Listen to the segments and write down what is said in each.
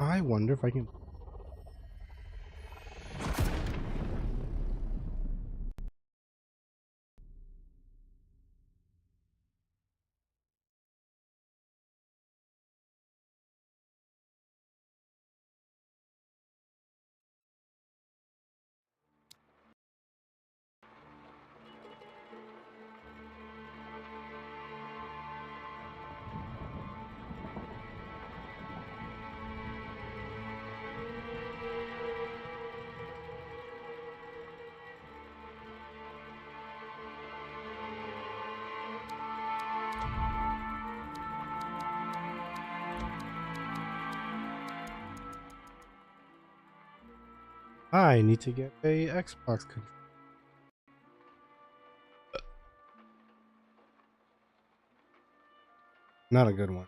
I wonder if I can. I need to get a Xbox controller. Not a good one.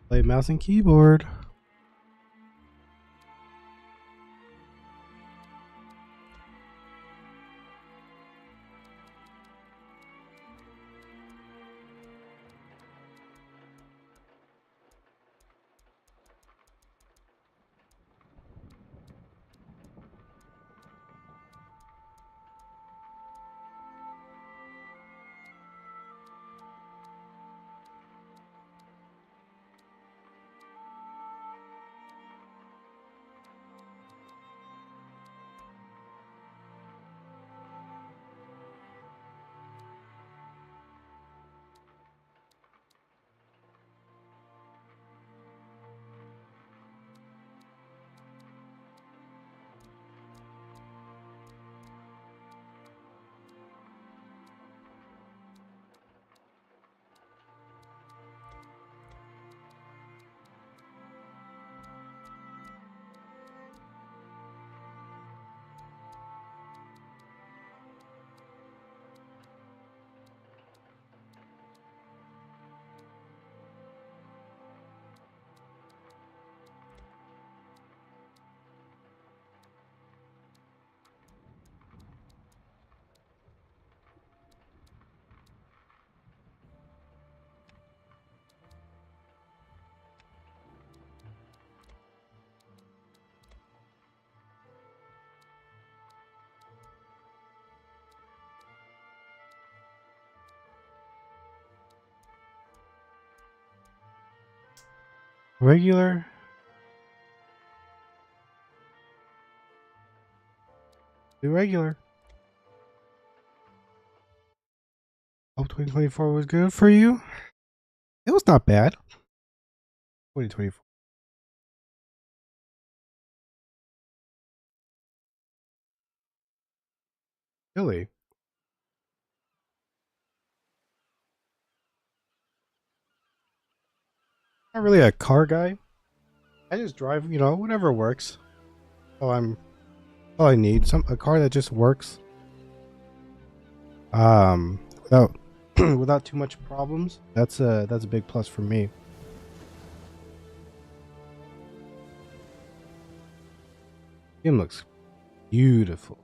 Play mouse and keyboard. Regular. Do regular. Hope 2024 was good for you. It was not bad. 2024. Really? Not really a car guy. I just drive, whatever works. All I need. A car that just works. Without without too much problems. That's a big plus for me. Game looks beautiful.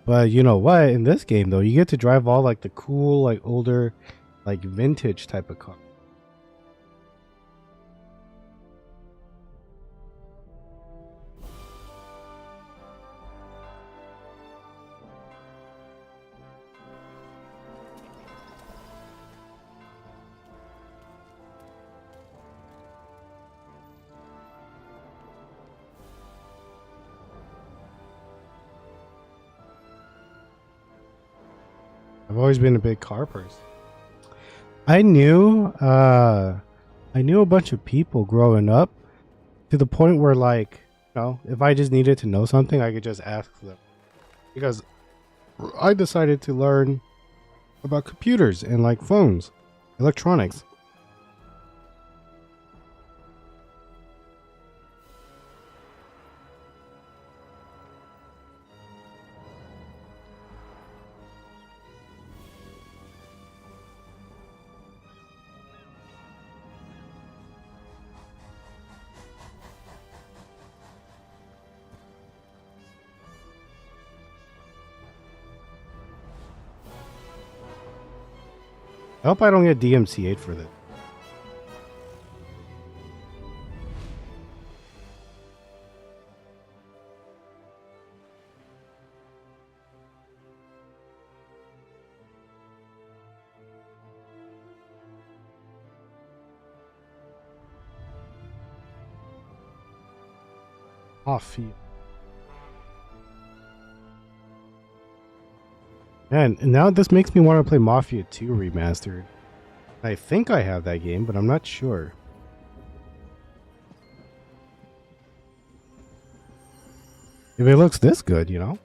But you know what? In this game, though, you get to drive all like the cool, like older, like vintage type of car. I've always been a big car person. I knew, I knew a bunch of people growing up to the point where, like, if I just needed to know something, I could just ask them because I decided to learn about computers and like phones, electronics. I hope I don't get DMCA'd for this. Mafia. And now this makes me want to play Mafia 2 Remastered. I think I have that game, but I'm not sure. If it looks this good, you know?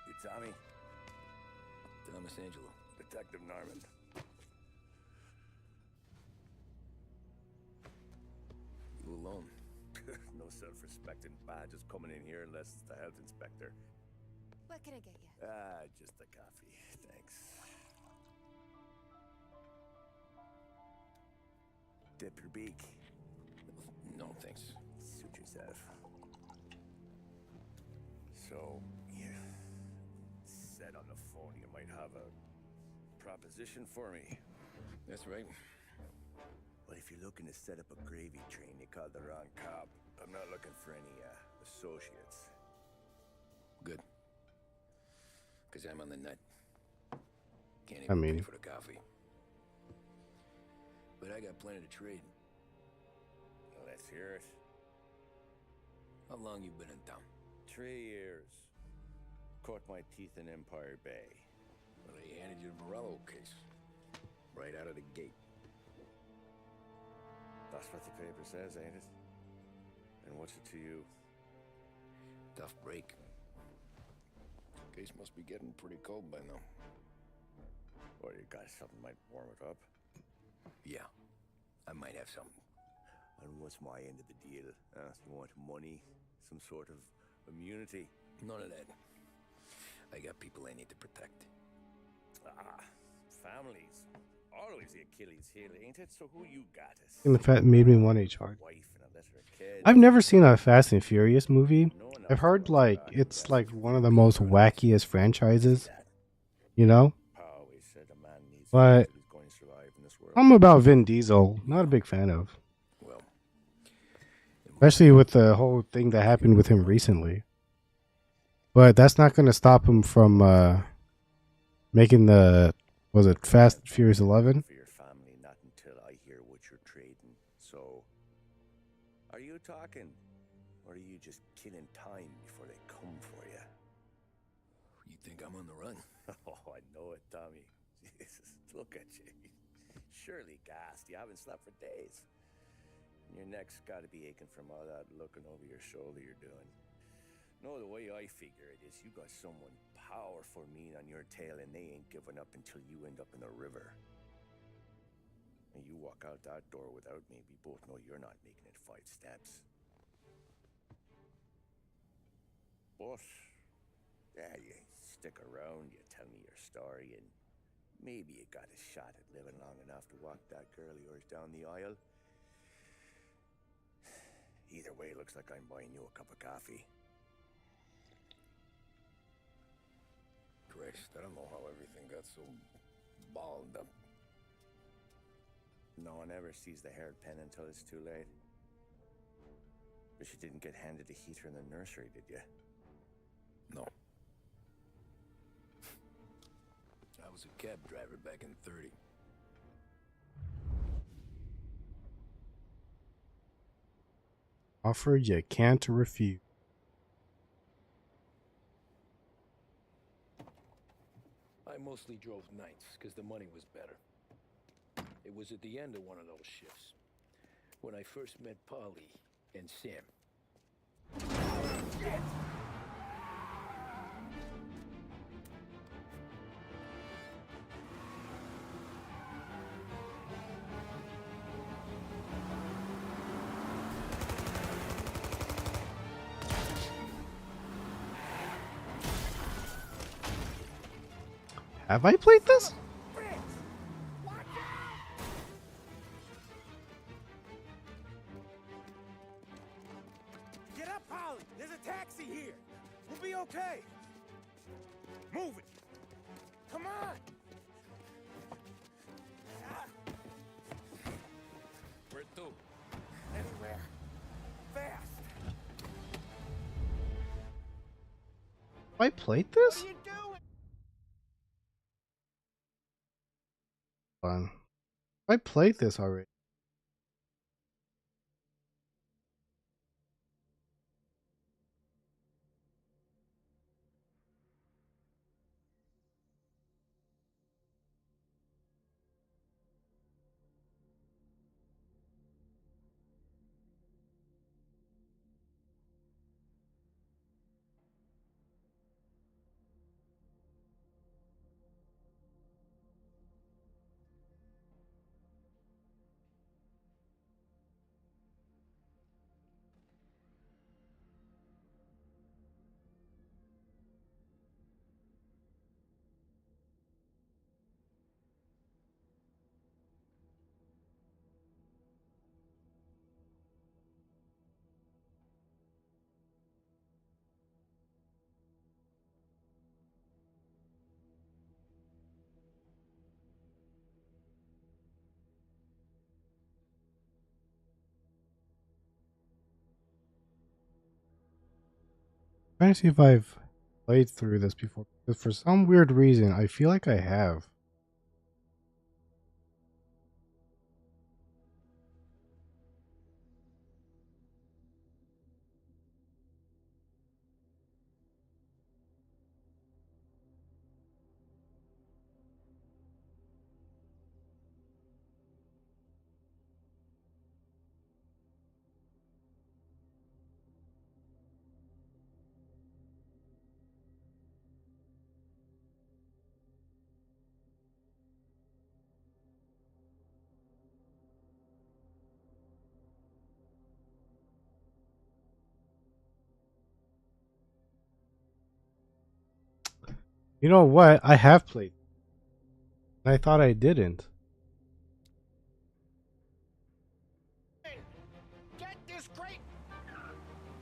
You Tommy? Thomas Angelo. Detective Norman. You alone? No self-respecting badges coming in here unless it's the health inspector. What can I get you? Just a coffee. Thanks. Dip your beak. No, thanks. Suit yourself. So, you said on the phone you might have a proposition for me. That's right. Well, if you're looking to set up a gravy train, you called the wrong cop. I'm not looking for any, associates. Good. Because I'm on the nut. Can't even pay for the coffee. But I got plenty to trade. Well, let's hear it. How long you been in town? 3 years. Caught my teeth in Empire Bay. Well, they handed you the Morello case. Right out of the gate. That's what the paper says, ain't it? And what's it to you? Tough break. Case must be getting pretty cold by now. Or you got something might warm it up? Yeah, I might have something. And what's my end of the deal? You want money? Some sort of immunity? None of that. I got people I need to protect. Families. Always the Achilles heel, ain't it? So who you got us? And the fact made me want HR. Wife and a lesser kid. I've never seen a Fast and Furious movie. I've heard like it's like one of the most wackiest franchises, you know? But I'm about Vin Diesel. Not a big fan of. Especially with the whole thing that happened with him recently. But that's not going to stop him from making the, was it Fast and Furious 11? For your family, not until I hear what you're trading. So, are you talking? Or are you just killing time before they come for you? You think I'm on the run? Oh, I know it, Tommy. Jesus, look at you. Surely gassed. You haven't slept for days. And your neck's got to be aching from all that looking over your shoulder you're doing. No, the way I figure it is you got someone powerful mean on your tail and they ain't giving up until you end up in the river. And you walk out that door without me, we both know you're not making it 5 steps. But, yeah, you stick around, you tell me your story, and maybe you got a shot at living long enough to walk that girl of yours down the aisle. Either way, looks like I'm buying you a cup of coffee. Christ, I don't know how everything got so balled up. No one ever sees the haired pen until it's too late. But you didn't get handed a heater in the nursery, did you? No. I was a cab driver back in 30. Offer you can't refuse. I mostly drove nights because the money was better. It was at the end of one of those shifts when I first met Polly and Sam. Have I played this? Get up, Polly! There's a taxi here! We'll be okay! Move it! Come on! Where to? Anywhere. Fast! Have I played this? What are you doing? Hold on. I played this already. Trying to see if I've played through this before. But for some weird reason, I feel like I have. You know what? I have played. And I thought I didn't. Get this crate!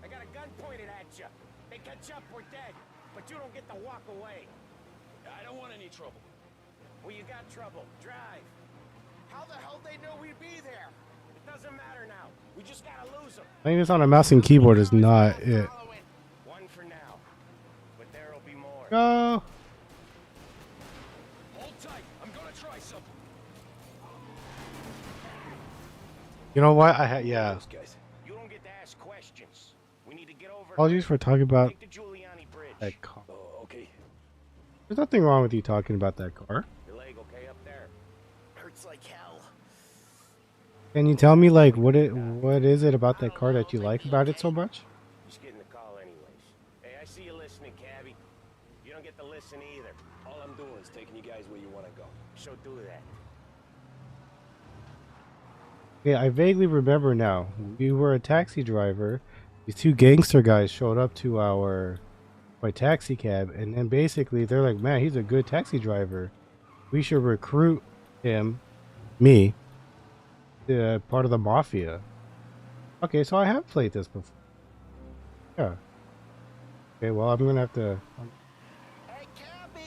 I got a gun pointed at you. They catch up, we're dead. But you don't get to walk away. I don't want any trouble. Well, you got trouble. Drive. How the hell they know we'd be there? It doesn't matter now. We just gotta lose them. Playing this on a mouse and keyboard is not it. One for now. But there'll be more. Go. Hold tight. I'm gonna try something. You know what? Yeah. Those guys. You don't get to ask questions. We need to get over. Apologies for talking about Take the Giuliani Bridge. that car. Oh, okay. There's nothing wrong with you talking about that car. Your leg okay up there? Hurts like hell. Can you tell me like what is it about that car that you like about it so much? Just getting the call anyways. Hey, I see you listening, Cabby. You don't get to listen either. All I'm doing is taking you guys where you want to go. So do that. Yeah, I vaguely remember now. We were a taxi driver. These two gangster guys showed up to my taxi cab, and then basically they're like, "Man, he's a good taxi driver. We should recruit him, me, part of the mafia." Okay, so I have played this before. Yeah. Okay, well, I'm gonna have to. Hey, Cabby!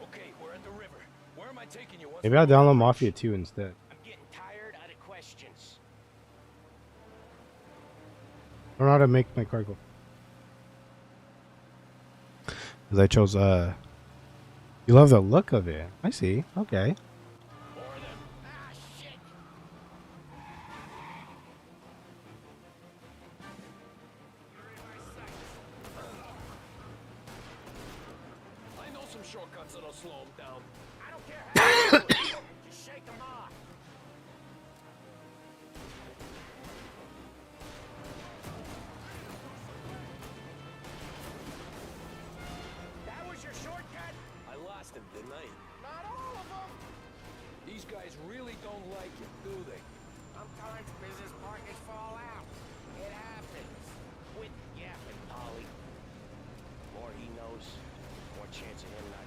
Okay, we're at the river. Where am I taking you? Maybe I'll download Mafia 2 instead. I'm getting tired out of questions. I don't know how to make my car go. Because I chose, you love the look of it. I see. Okay. More of them. Ah, shit! I know some shortcuts that'll slow them down. I don't care how you do it. Just shake them off. That was your shortcut? I lost him, didn't I? Not all of them. These guys really don't like it, do they? Sometimes business partners fall out. It happens. Quit yapping, Polly. More he knows, more chance of him not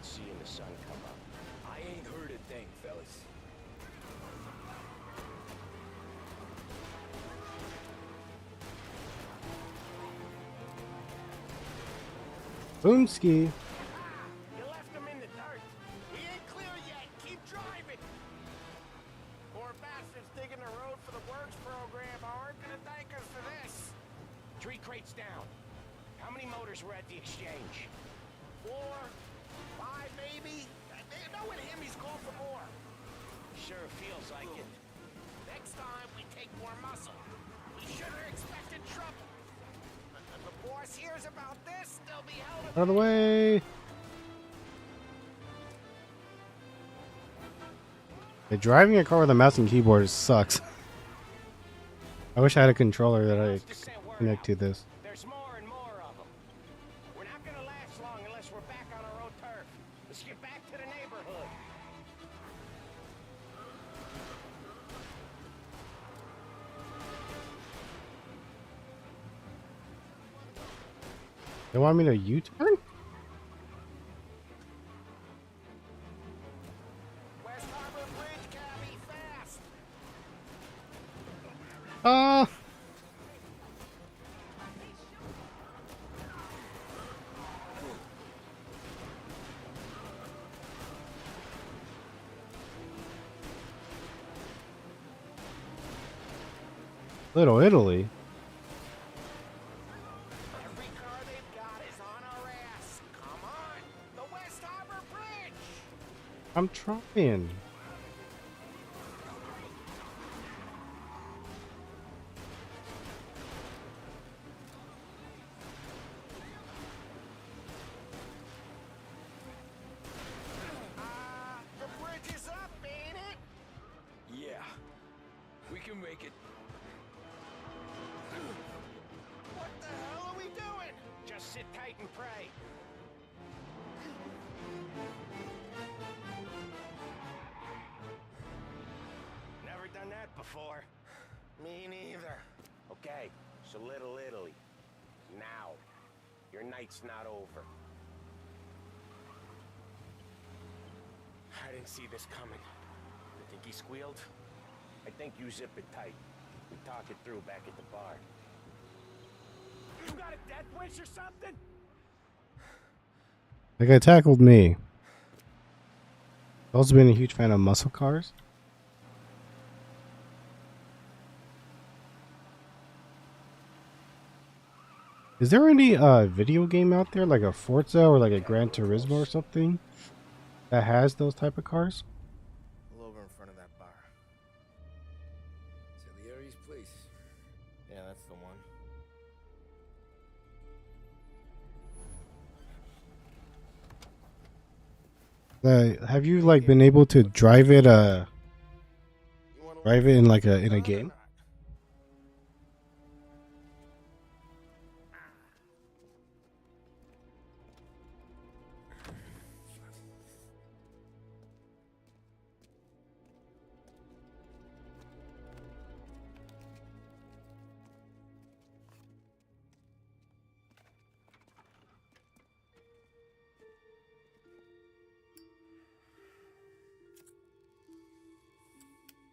Boomski. You left him in the dirt. He ain't clear yet. Keep driving. Poor bastards digging the road for the works program aren't gonna thank us for this. 3 crates down. How many motors were at the exchange? 4, 5 maybe? You know with him he's called for more. Sure feels like it. Next time we take more muscle. We should have expected trouble. If the boss hears about this, they'll be held Out of the way. Yeah, driving a car with a mouse and keyboard sucks. I wish I had a controller that I could connect to this. There's more and more of them. We're not gonna last long unless we're back on our own turf. Let's get back to the neighborhood. They want me to U-turn? West Harbor Bridge, cabby, fast. Little Italy. Every car they've got is on our ass. Come on, the West Harbor Bridge. I'm trying. The bridge is up, ain't it? Yeah. We can make it. What the hell are we doing? Just sit tight and pray. Never done that before. Me neither. Okay, so Little Italy. Now. Your night's not over. I didn't see this coming. You think he squealed? I think you zip it tight. We talk it through back at the bar. You got a death wish or something? That guy tackled me. I've also been a huge fan of muscle cars. Is there any video game out there like a Forza or like a Gran Turismo or something that has those type of cars? Pull over in front of that bar. Salieri's place. Yeah, that's the one. Have you like been able to drive it You wanna drive it in like a game?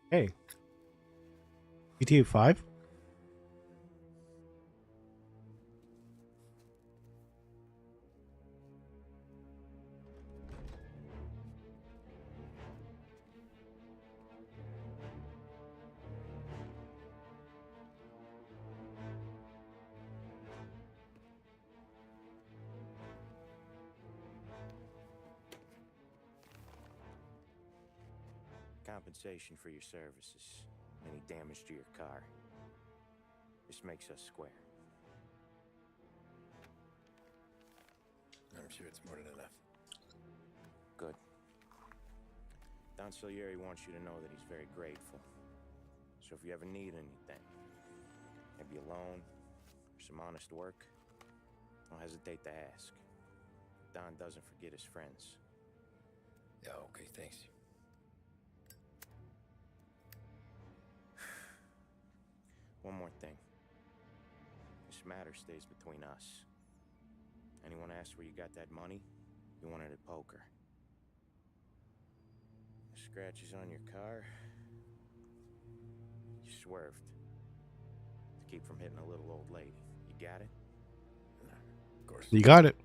Hey. GTA 5? Compensation for your services. Any damage to your car. This makes us square. I'm sure it's more than enough. Good. Don Salieri wants you to know that he's very grateful. So if you ever need anything, maybe a loan, or some honest work, don't hesitate to ask. Don doesn't forget his friends. Yeah, okay, thanks. One more thing. This matter stays between us. Anyone asks where you got that money, you won it at poker. The scratches on your car, you swerved. To keep from hitting a little old lady. You got it? Of course. You got it.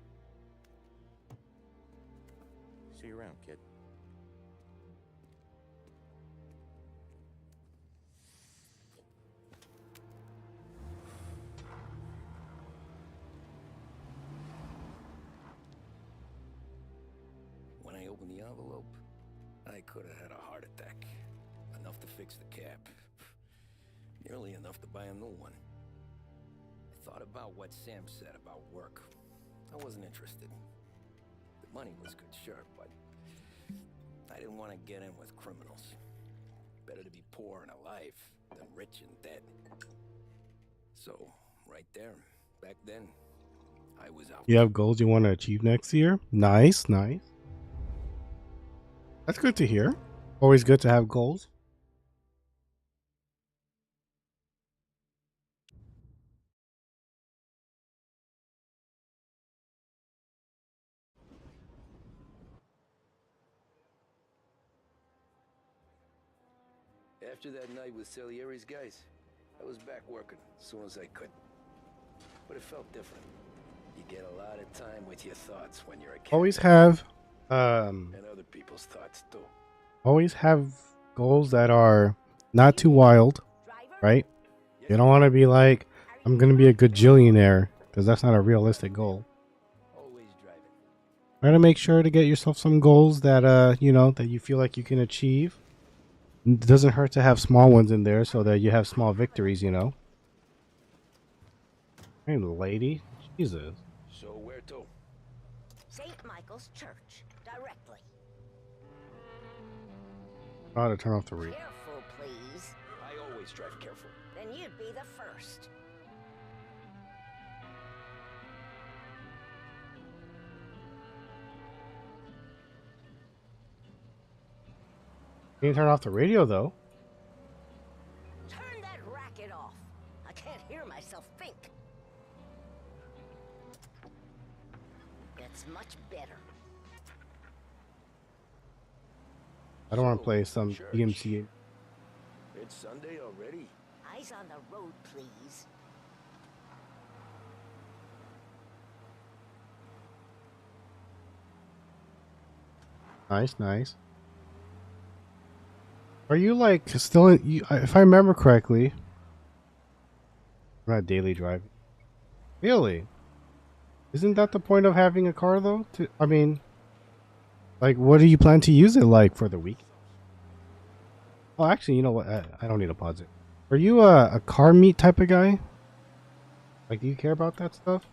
open the envelope, I could have had a heart attack. Enough to fix the cab. Nearly enough to buy a new one. I thought about what Sam said about work. I wasn't interested. The money was good, sure, but I didn't want to get in with criminals. Better to be poor and alive than rich and dead. So, right there, back then, I was out. You have goals you want to achieve next year? Nice, nice. That's good to hear. Always good to have goals. After that night with Salieri's guys, I was back working as soon as I could. But it felt different. You get a lot of time with your thoughts when you're a kid. Always have And other people's thoughts too. always have goals that are not too wild, right? You don't want to be like, I'm going to be a gajillionaire, because that's not a realistic goal. Always driving. Try to make sure to get yourself some goals that you know, that you feel like you can achieve. It doesn't hurt to have small ones in there so that you have small victories, you know. Hey, lady. Jesus. So where to? St. Michael's Church, directly. I ought to turn off the radio. Careful, please. I always drive careful. Then you'd be the first. You can turn off the radio, though. Turn that racket off. I can't hear myself think. That's much better. I don't want to play some Church. DMC. It's Sunday already. Eyes on the road, please. Nice, nice. Are you like still in? If I remember correctly, not daily driving. Really? Isn't that the point of having a car, though? I mean, like, what do you plan to use it like for the week? Oh, actually, you know what? I don't need to pause it. Are you a car meet type of guy? Like, do you care about that stuff?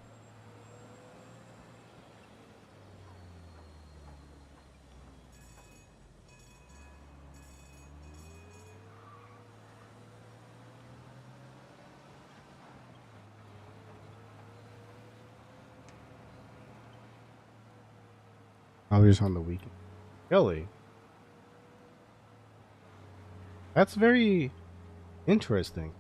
I was just on the weekend. Really? That's very interesting.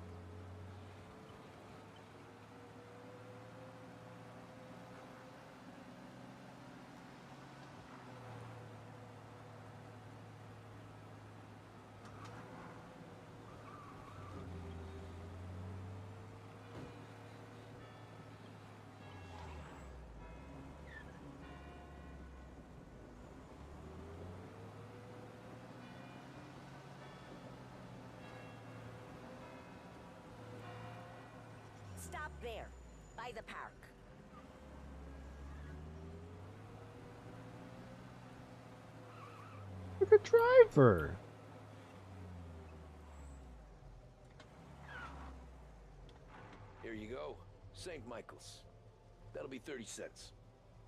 Stop there, by the park. Look at driver. Here you go. St. Michael's. That'll be 30 cents.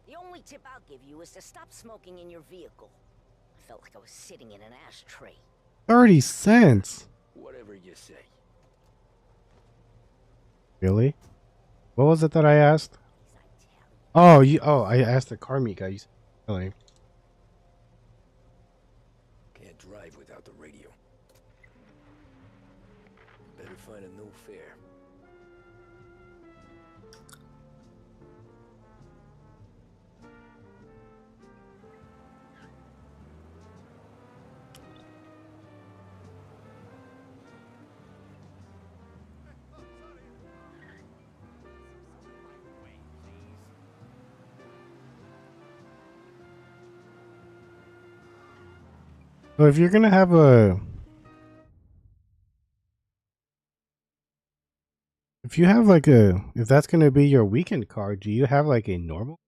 The only tip I'll give you is to stop smoking in your vehicle. I felt like I was sitting in an ashtray. 30 cents. Whatever you say. Really? What was it that I asked? Oh, I asked the car meet guy. You said, really? Can't drive without the radio. Better find a new fare. So if you're gonna have a, if you have like a, if that's gonna be your weekend car, do you have like a normal?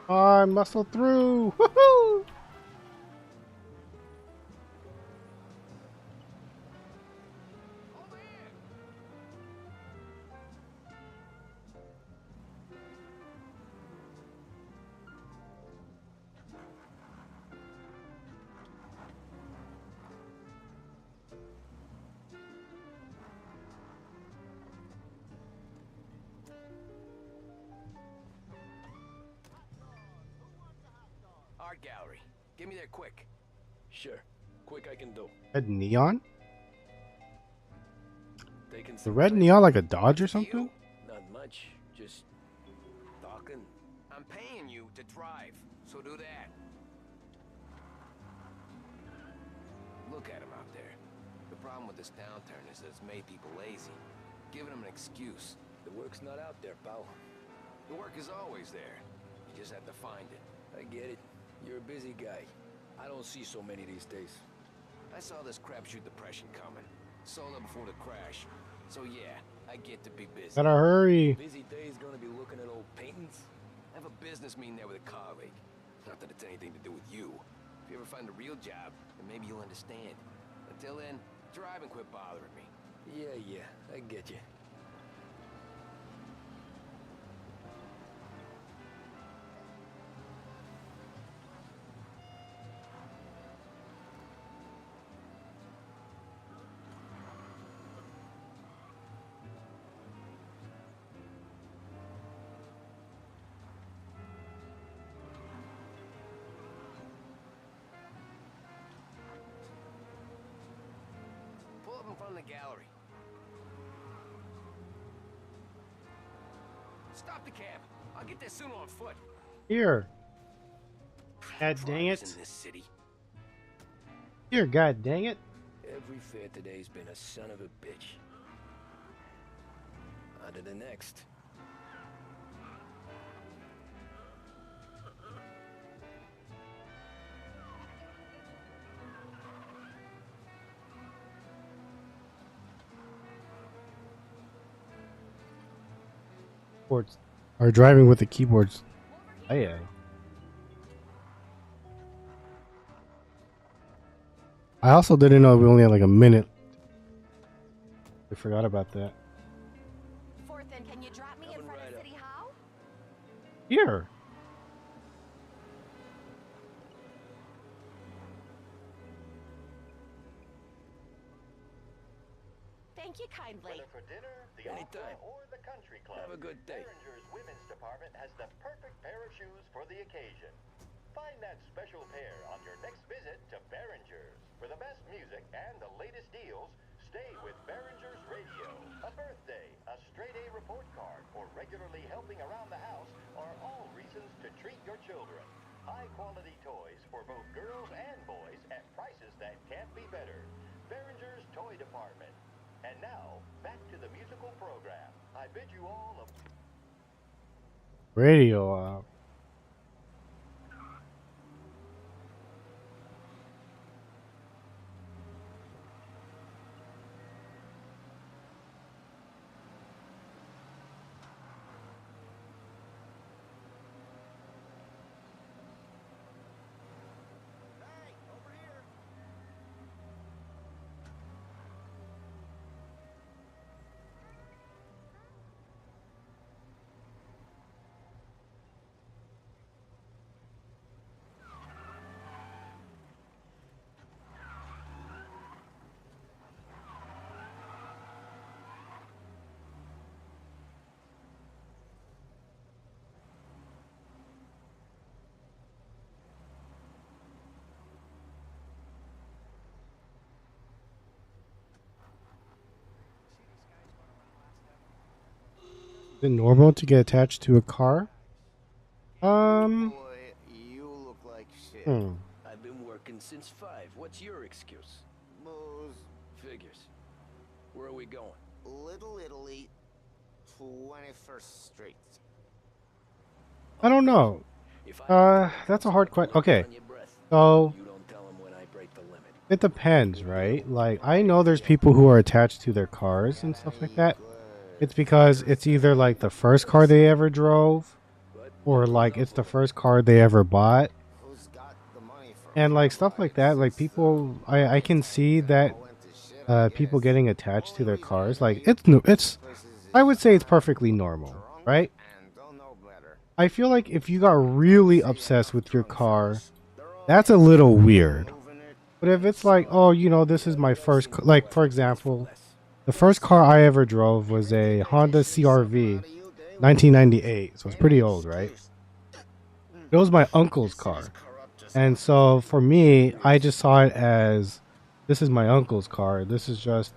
I muscled through. Woohoo! Art gallery. Get me there quick. Sure. Quick I can do. Red neon? Taking The some red time. neon like a Dodge or You? something? Not much. Just talking. I'm paying you to drive, so do that. Look at him out there. The problem with this downturn is that it's made people lazy, giving them an excuse. The work's not out there, pal. The work is always there. You just have to find it. I get it. You're a busy guy. I don't see so many these days. I saw this crapshoot depression coming. Sold up before the crash. So yeah, I get to be busy. Gotta hurry. Busy days gonna be looking at old paintings? I have a business meeting there with a colleague. Not that it's anything to do with you. If you ever find a real job, then maybe you'll understand. Until then, drive and quit bothering me. Yeah, I get you. Pull up in front of the gallery. Stop the cab. I'll get there soon on foot. Here. God dang Drivers it. in this city. Here, god dang it. Every fair today's been a son of a bitch. On to the next. Keyboards are driving with the keyboards. Oh, yeah. I also didn't know we only had like a minute. I forgot about that. Fourth, and can you drop me in Coming front right of up. City Hall? Here. Thank you kindly. Whether for dinner, the Anytime. opera, or the country club, Have a good day. Behringer's women's department has the perfect pair of shoes for the occasion. Find that special pair on your next visit to Behringer's. For the best music and the latest deals, stay with Behringer's Radio. A birthday, a straight-A report card, or regularly helping around the house are all reasons to treat your children. High-quality toys for both girls and boys at prices that can't be better. Behringer's Toy Department. And now, back to the musical program. I bid you all a... Radio. Hey, over here. Is it normal to get attached to a car? Boy, you look like shit. I've been working since 5. What's your excuse? Booze. Figures. Where are we going? Little Italy, 21st Street. I don't know. If I That's a hard question. Okay, on your breath, so you don't tell 'em when I break the limit. it depends, right? Like, I know there's people who are attached to their cars and stuff like that. It's because it's either like the first car they ever drove, or like it's the first car they ever bought, Who's got the money for and like stuff like that. Like people, I can see that people getting attached to their cars. Like it's I would say it's perfectly normal, right? and don't know better. I feel like if you got really obsessed with your car, that's a little weird. But if it's like, oh, you know, this is my first, like for example, the first car I ever drove was a Honda CRV, 1998. So it's pretty old, right? It was my uncle's car. And so for me, I just saw it as this is my uncle's car. This is just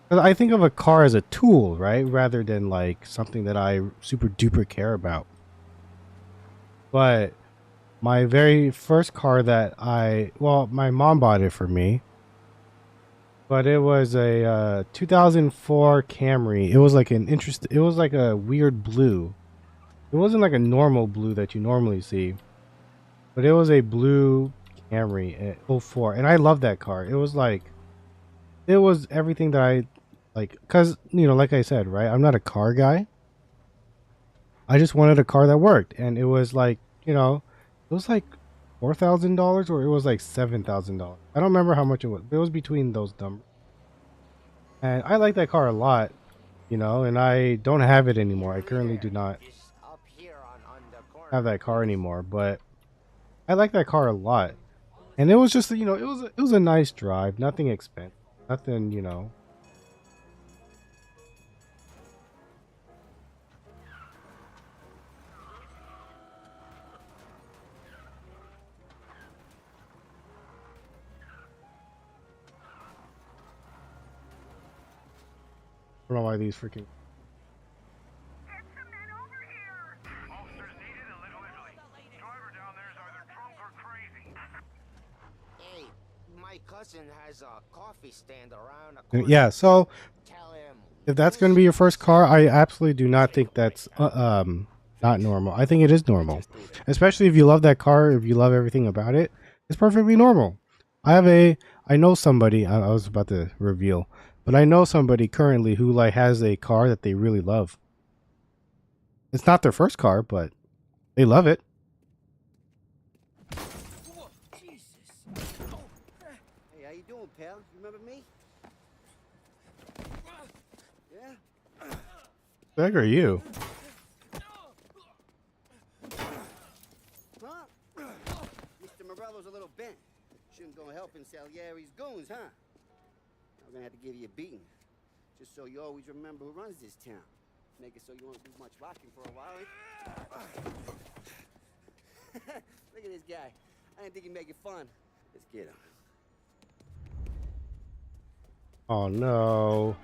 'cause I think of a car as a tool, right? Rather than like something that I super duper care about. But my very first car that well, my mom bought it for me, but it was a 2004 Camry. It was like it was like a weird blue. It wasn't like a normal blue that you normally see, but it was a blue Camry at '04, and I love that car. It was like, it was everything that I like, cause you know, like I said, right? I'm not a car guy. I just wanted a car that worked, and it was like, you know, it was like $4,000 or it was like $7,000. I don't remember how much it was. It was between those numbers, and I like that car a lot, you know. And I don't have it anymore. I currently do not Up here on the corner. have that car anymore, but I like that car a lot. And it was just, you know, it was a nice drive, nothing expensive, nothing, you know. I don't know why these freaking. Hey, my cousin has a coffee stand around the corner. Yeah, so Tell him. if that's going to be your first car, I absolutely do not think that's not normal. I think it is normal, especially if you love that car, if you love everything about it. It's perfectly normal. I know somebody. I was about to reveal, but I know somebody currently who like has a car that they really love. It's not their first car, but they love it. Hey, how you doing, pal? You remember me? Yeah? The heck are you? Huh? Mr. Morello's a little bent. Shouldn't go helping Salieri's goons, huh? I'm gonna have to give you a beating. Just so you always remember who runs this town. Make it so you won't do much rocking for a while, eh? Look at this guy. I didn't think he'd make it fun. Let's get him. Oh no.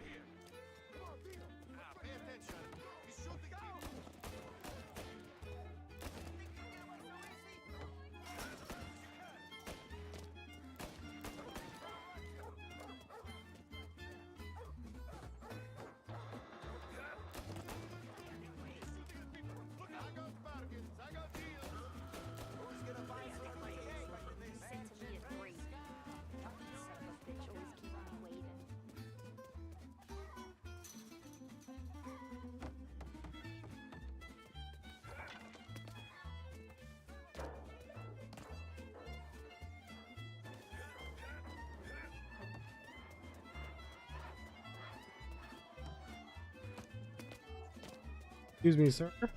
Excuse me, sir. Look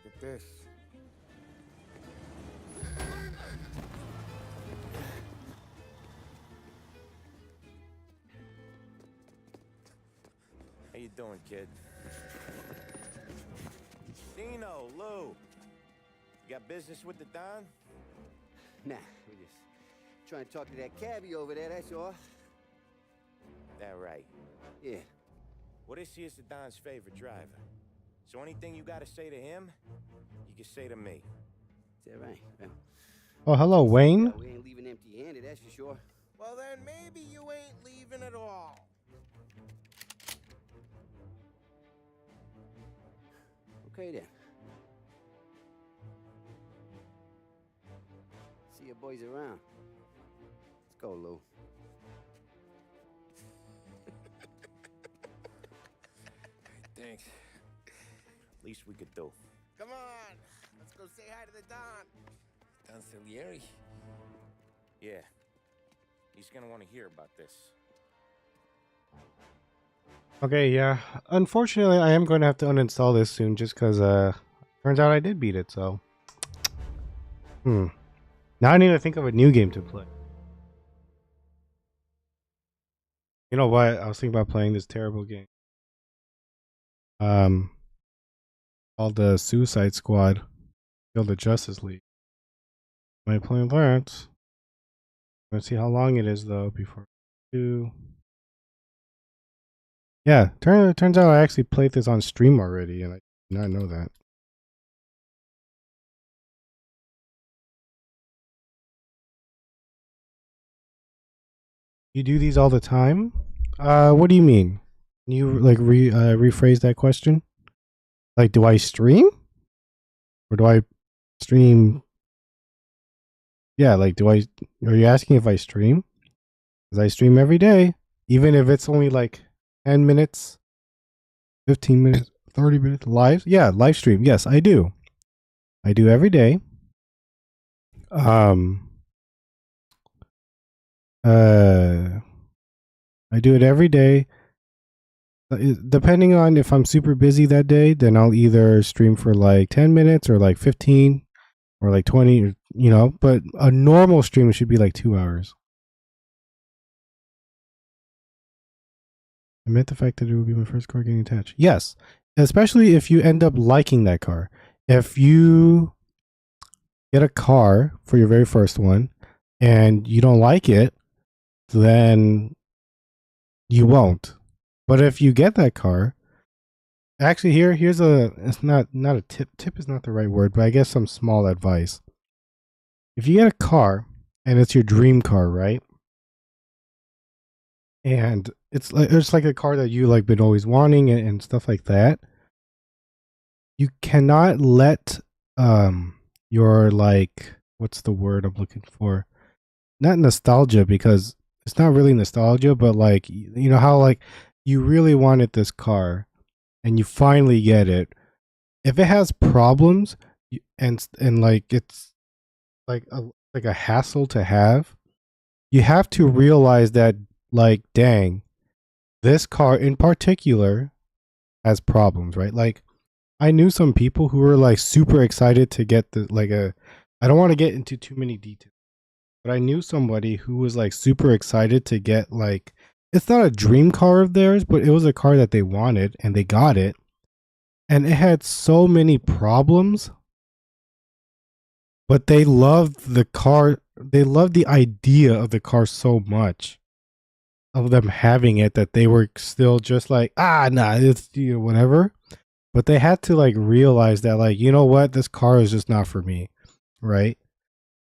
at this. How you doing, kid? Dino, Lou. You got business with the Don? Nah, we're just trying to talk to that cabbie over there, that's all. That right. Yeah. Well, this here's the Don's favorite driver. So anything you gotta say to him, you can say to me. Is that right? Well, Oh, hello, Wayne. we ain't leaving empty-handed, that's for sure. Well, then maybe you ain't leaving at all. Okay, then. See your boys around. Let's go, Lou. Thanks. Least we could do. Come on, let's go say hi to the Don. Don Salieri? Yeah. He's gonna want to hear about this. Okay, yeah. Unfortunately, I am going to have to uninstall this soon just because, turns out I did beat it, so. Now I need to think of a new game to play. You know what? I was thinking about playing this terrible game. Called the Suicide Squad. Kill the Justice League. Am I playing that? Let's see how long it is though before I do. Yeah, turns out I actually played this on stream already, and I did not know that. You do these all the time? What do you mean? Can you like rephrase that question? Like, do I stream? Or do I stream? Yeah, like, are you asking if I stream? Because I stream every day, even if it's only like 10 minutes, 15 minutes, 30 minutes live. Yeah, live stream. Yes, I do. I do every day. I do it every day. Depending on if I'm super busy that day, then I'll either stream for like 10 minutes or like 15 or like 20, you know, but a normal stream should be like 2 hours. I meant the fact that it would be my first car getting attached. Yes, especially if you end up liking that car. If you get a car for your very first one and you don't like it, then you won't. But if you get that car, actually here's it's not a tip. Tip is not the right word, but I guess some small advice. If you get a car and it's your dream car, right? And it's like a car that you like been always wanting and stuff like that. You cannot let your like, what's the word I'm looking for? Not nostalgia, because it's not really nostalgia, but like, you know how like you really wanted this car and you finally get it. If it has problems and like it's like a hassle to have, you have to realize that, like, dang, this car in particular has problems, right? Like, I knew some people who were like super excited to get I don't want to get into too many details, but I knew somebody who was like super excited to get, like, it's not a dream car of theirs, but it was a car that they wanted and they got it. And it had so many problems, but they loved the car. They loved the idea of the car so much, of them having it, that they were still just like, nah, it's, you know, whatever. But they had to like realize that, like, you know what, this car is just not for me, right?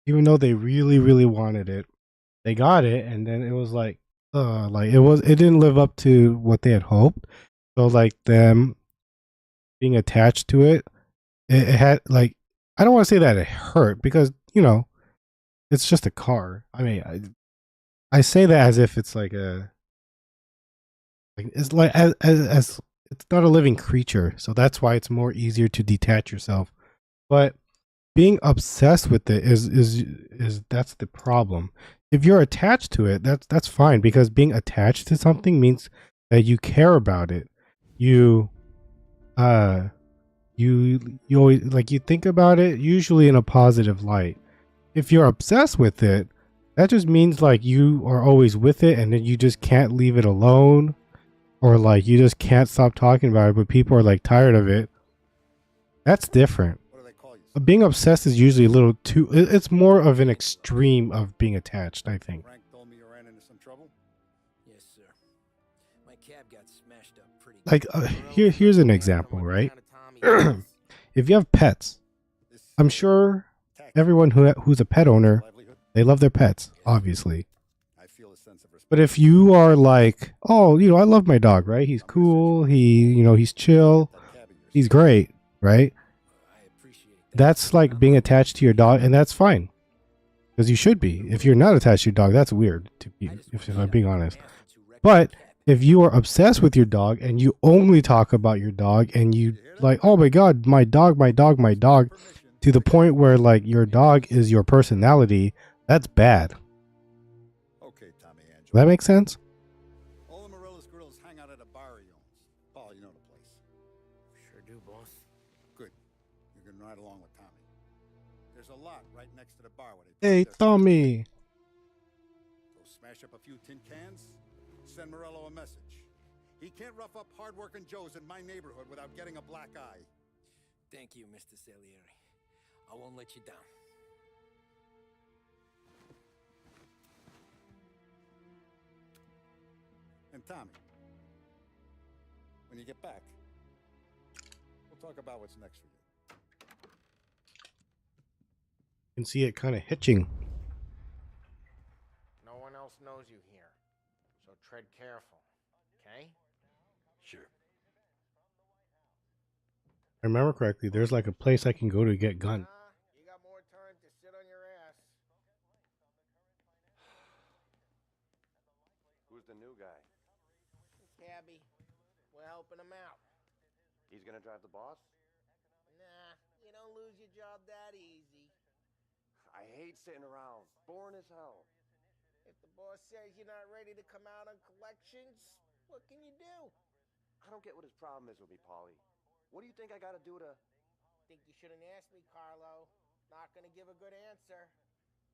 Even though they really, really wanted it, they got it, and then it was like it didn't live up to what they had hoped. So like them being attached to it, it had like, I don't want to say that it hurt, because, you know, it's just a car. I mean, I say that as if it's like it's like as it's not a living creature, so that's why it's more easier to detach yourself. But being obsessed with it is that's the problem. If you're attached to it, that's fine, because being attached to something means that you care about it. You always, like, you think about it usually in a positive light. If you're obsessed with it, that just means like you are always with it, and then you just can't leave it alone, or like you just can't stop talking about it, but people are like tired of it. That's different. Being obsessed is usually a little too, it's more of an extreme of being attached, I think. Frank told me you ran into some trouble. Yes, sir. My cab got smashed up pretty Like, here's an example, right? If you have pets, I'm sure everyone who's a pet owner, they love their pets, obviously. But if you are like, oh, you know, I love my dog, right? He's cool. He's chill. He's great, right? That's like being attached to your dog, and that's fine, because you should be. If you're not attached to your dog, that's weird, if I'm being honest. But if you are obsessed with your dog and you only talk about your dog and you like, oh my god, my dog, my dog, my dog, to the point where like your dog is your personality, that's bad. Okay, Tommy Angelo. Does that make sense? All the Morello's girls hang out at a bar he owns. Paul, you know the place. Sure do, boss. Good. You can ride along with Tommy. There's a lot right next to the bar where they Hey, park their- Tommy. Go smash up a few tin cans, send Morello a message. He can't rough up hard-working Joes in my neighborhood without getting a black eye. Thank you, Mr. Salieri. I won't let you down. And Tommy, when you get back, we'll talk about what's next for you. You can see it kind of hitching. No one else knows you here, so tread careful, okay? Sure. If I remember correctly, there's like a place I can go to get guns. You got more time to sit on your ass. Who's the new guy? Cabby, we're helping him out. He's gonna drive the boss? Nah, you don't lose your job that easy. I hate sitting around. Boring as hell. If the boss says you're not ready to come out on collections, what can you do? I don't get what his problem is with me, Paulie. What do you think I gotta do to... Think you shouldn't ask me, Carlo. Not gonna give a good answer.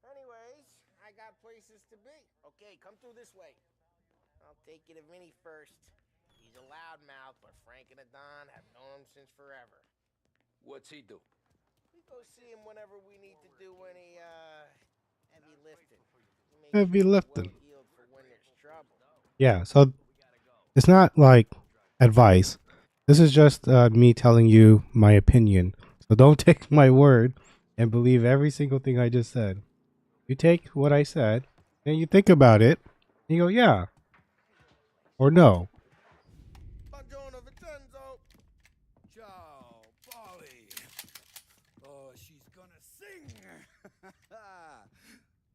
Anyways, I got places to be. Okay, come through this way. I'll take you to Vinny first. He's a loudmouth, but Frank and Adon have known him since forever. What's he do? We go see him whenever we need to do any, heavy lifting. He makes Heavy sure we're lifting. well-heeled for when there's trouble. Yeah, so it's not like advice. This is just me telling you my opinion. So don't take my word and believe every single thing I just said. You take what I said and you think about it and you go, yeah. Or no. Buongiorno, Vincenzo. Ciao, Polly. Oh, she's gonna sing.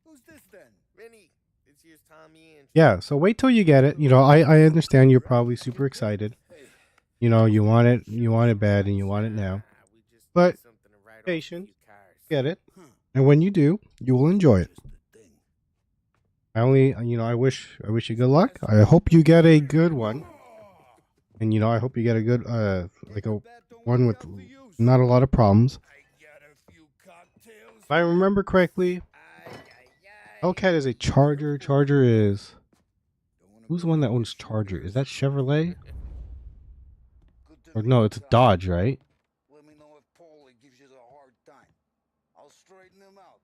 Who's this then? Vinny, this here's Tommy and Yeah, so wait till you get it. You know, I understand you're probably super excited. You know, you want it bad and you want it now. we just But need something to write off a patience. few cars. Get it. And when you do, you will enjoy it. I wish you good luck. I hope you get a good one. And I hope you get a good like a one with not a lot of problems. If I remember correctly, Hellcat is a Charger. Charger is who's the one that owns Charger? Is that Chevrolet? Or no, it's a Dodge, right? Let me know if Paulie gives you the hard time. I'll straighten him out.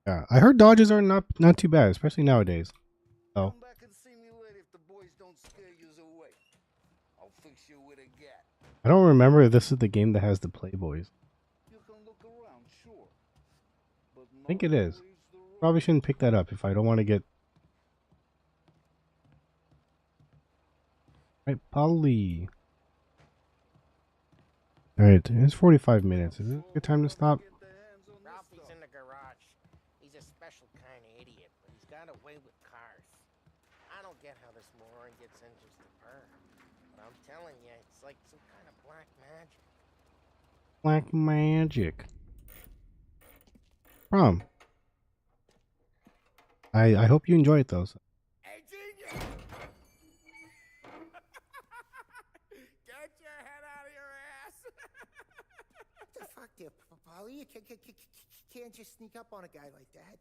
Yeah, I heard Dodges are not too bad, especially nowadays. So Come back and see me later if the boys don't scare you away. I'll fix you with a gat. I don't remember if this is the game that has the Playboys. You can look around, sure. But I think it is. Probably shouldn't pick that up if I don't want to get. Right, Polly. Alright, it's 45 minutes. Is it a good time to stop? Ralphie's in the garage. He's a special kind of idiot, but he's got a way with cars. I don't get how this moron gets engines to burn. But I'm telling you, it's like some kind of black magic. Black magic. Prom. I hope you enjoy it though. Hey, genius! Get your head out of your ass! The fuck there, Polly? You can't just sneak up on a guy like that.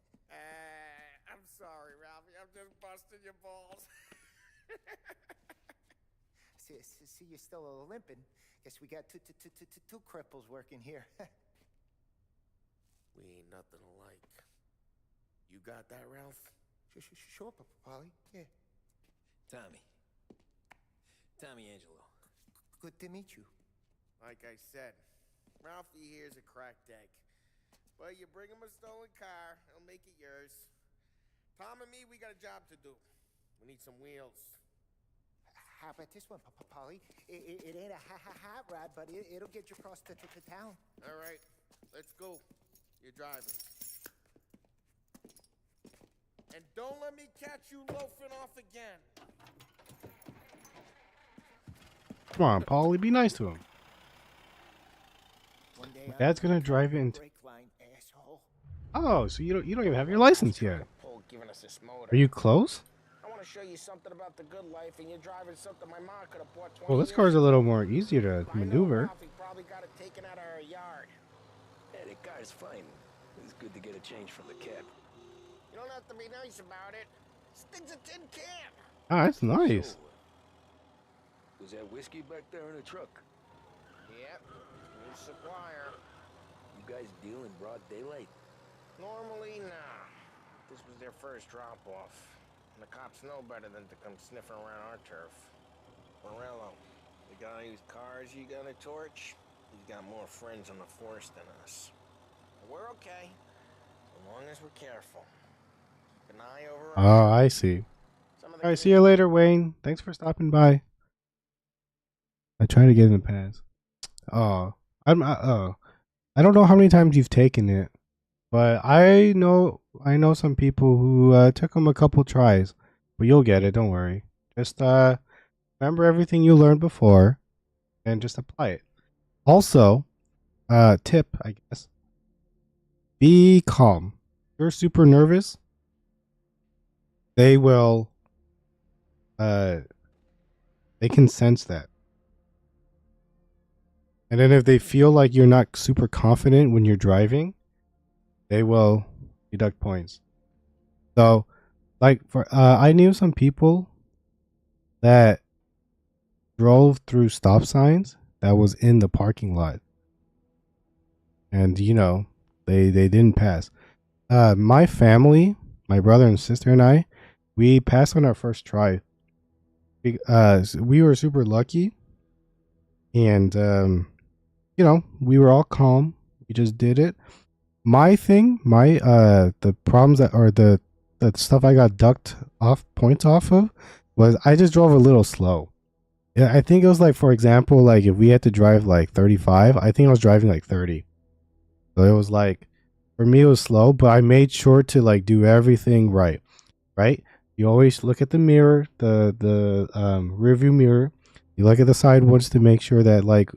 I'm sorry, Ralphie. I'm just busting your balls. See, you're still limping. Guess we got two cripples working here. We ain't nothing alike. You got that, Ralph? Sure, Polly. Yeah. Tommy Angelo. Good to meet you. Like I said, Ralphie here's a cracked egg. But you bring him a stolen car, he'll make it yours. Tom and me, we got a job to do. We need some wheels. How about this one, Polly? It ain't a hot rod, but it'll get you across to town. All right, let's go. You're driving. And don't let me catch you loafing off again. Come on, Paulie, be nice to him. One day My dad's gonna drive it into. brake line, asshole. Oh, so you don't even have your license yet. Paul giving us this motor. Are you close? I want to show you something about the good life, and you're driving something my mom could have bought 20 Well, this years car's a ago. little more easier to If I know maneuver. Ralphie probably got it taken out of her yard. Yeah, the car's fine. It's good to get a change from the cab. You don't have to be nice about it. This thing's a tin can. Ah, that's nice. Was that whiskey back there in the truck? Yep, new supplier. You guys deal in broad daylight? Normally, nah. This was their first drop-off. And the cops know better than to come sniffing around our turf. Morello, the guy whose cars you gonna torch, he's got more friends on the force than us. But we're okay, as long as we're careful. Keep an eye over Oh, I see. some of the All right, see you later, Wayne. Thanks for stopping by. I try to get in the pass. Oh, I don't know how many times you've taken it, but I know some people who took them a couple tries. But you'll get it. Don't worry. Just remember everything you learned before, and just apply it. Also, tip, I guess. Be calm. If you're super nervous, they will. They can sense that. And then if they feel like you're not super confident when you're driving, they will deduct points. So, like for I knew some people that drove through stop signs that was in the parking lot. And they didn't pass. My family, my brother and sister and I, we passed on our first try. We were super lucky. And we were all calm. We just did it. My the problems the stuff I got ducked off points off of was I just drove a little slow. Yeah, I think it was like, for example, like if we had to drive like 35, I think I was driving like 30. So it was like, for me it was slow, but I made sure to like do everything right. Right? You always look at the mirror, the rear view mirror. You look at the side ones to make sure that like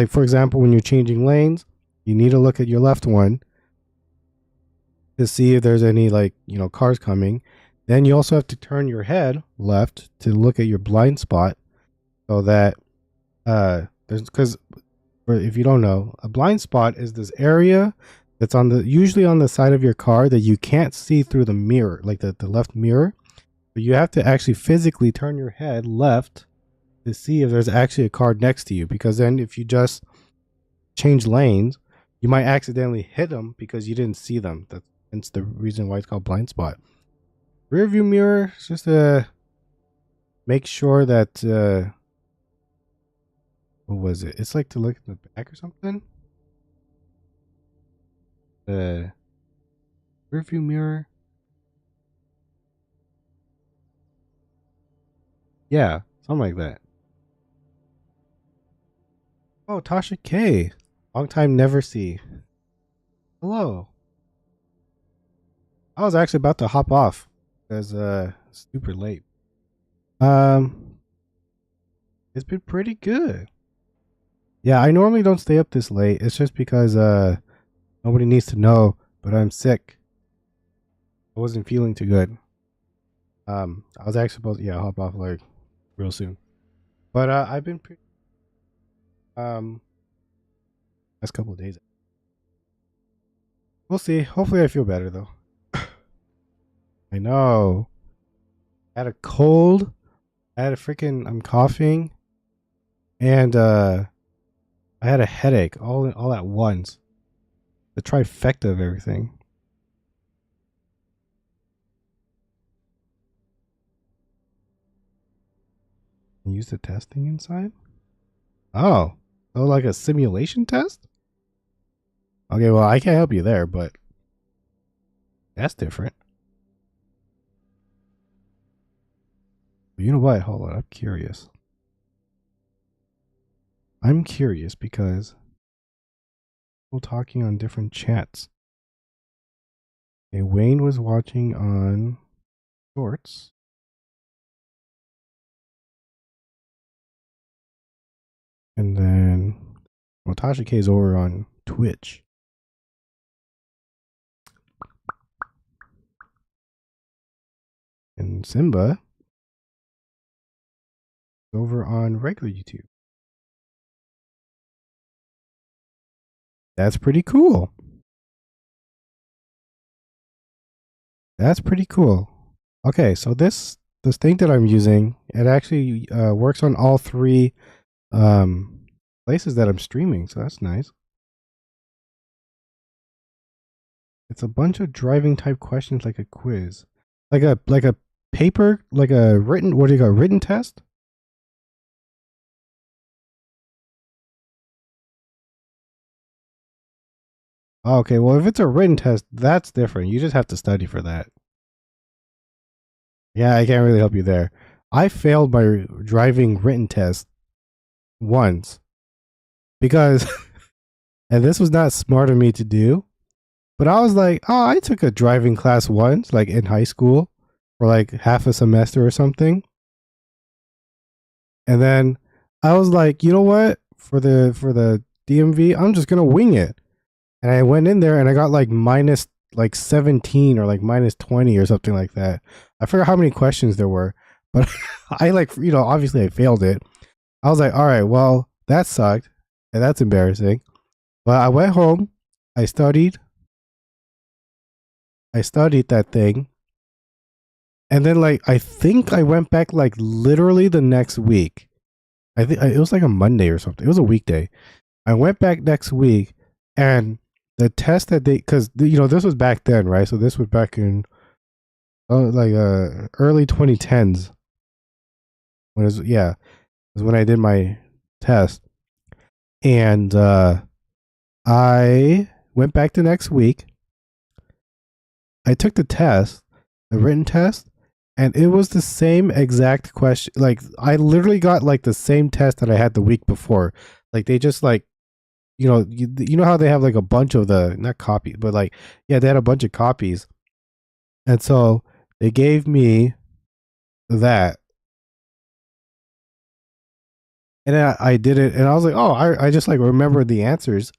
for example, when you're changing lanes, you need to look at your left one to see if there's any cars coming. Then you also have to turn your head left to look at your blind spot, so that because if you don't know, a blind spot is this area that's usually on the side of your car that you can't see through the mirror, like the left mirror. But you have to actually physically turn your head left to see if there's actually a car next to you, because then if you just change lanes, you might accidentally hit them because you didn't see them. That's the reason why it's called blind spot. Rear view mirror is just to make sure that what was it? It's like to look at the back or something. The rear view mirror. Yeah, something like that. Oh, Tasha K. Long time never see. Hello. I was actually about to hop off because it's super late. It's been pretty good. Yeah, I normally don't stay up this late. It's just because nobody needs to know, but I'm sick. I wasn't feeling too good. I was actually supposed to hop off like real soon. But I've been pretty last couple of days. We'll see. Hopefully I feel better though. I know. I had a cold. I'm coughing. And I had a headache all at once. The trifecta of everything. Use the testing inside? Oh, like a simulation test? Okay, well, I can't help you there, but that's different. But you know what? Hold on, I'm curious. I'm curious because people talking on different chats. Okay, Wayne was watching on Shorts. And then Tasha K is over on Twitch. And Simba is over on regular YouTube. That's pretty cool. That's pretty cool. Okay, so this thing that I'm using, it actually works on all three places that I'm streaming, so that's nice. It's a bunch of driving type questions, like a quiz, like a paper, like a written, what do you got, written test? Okay, well, if it's a written test, that's different. You just have to study for that. Yeah, I can't really help you there. I failed my driving written test once because, and this was not smart of me to do, but I was like, oh, I took a driving class once, like in high school, for like half a semester or something. And then I was like, you know what? For the DMV, I'm just gonna wing it. And I went in there and I got like minus like 17 or like minus 20 or something like that. I forgot how many questions there were, but I like, you know, obviously I failed it. I was like, all right, well, that sucked and that's embarrassing. But I went home, I studied that thing. And then like, I think I went back like literally the next week. I think it was like a Monday or something. It was a weekday. I went back next week and the test that they, because you know this was back then, right? So this was back in early 2010s. When it was, yeah, was when I did my test, and I went back the next week. I took the test, the written test, and it was the same exact question. Like I literally got like the same test that I had the week before. Like they just like, you know how they have like a bunch of the, not copies, but like, yeah, they had a bunch of copies. And so they gave me that. And I did it and I was like, oh, I just like remembered the answers.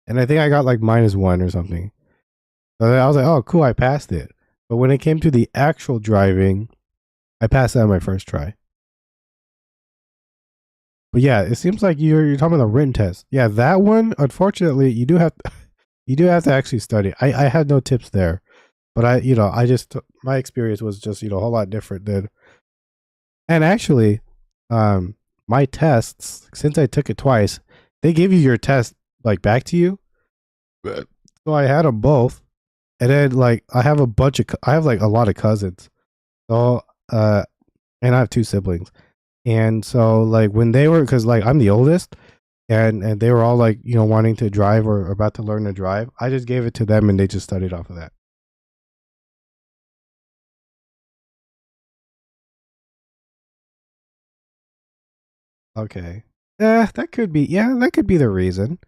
And I think I got like -1 or something. So I was like, oh, cool, I passed it. But when it came to the actual driving, I passed that on my first try. But yeah, it seems like you're talking about the written test. Yeah, that one, unfortunately, you do have to actually study. I had no tips there, but I just, my experience was just, a whole lot different than. And actually, my tests, since I took it twice, they give you your test like back to you. So I had them both, and then like I have like a lot of cousins, so and I have 2 siblings. And so like when they were, because like I'm the oldest, and they were all like, wanting to drive or about to learn to drive, I just gave it to them and they just studied off of that. Okay. That could be, that could be the reason.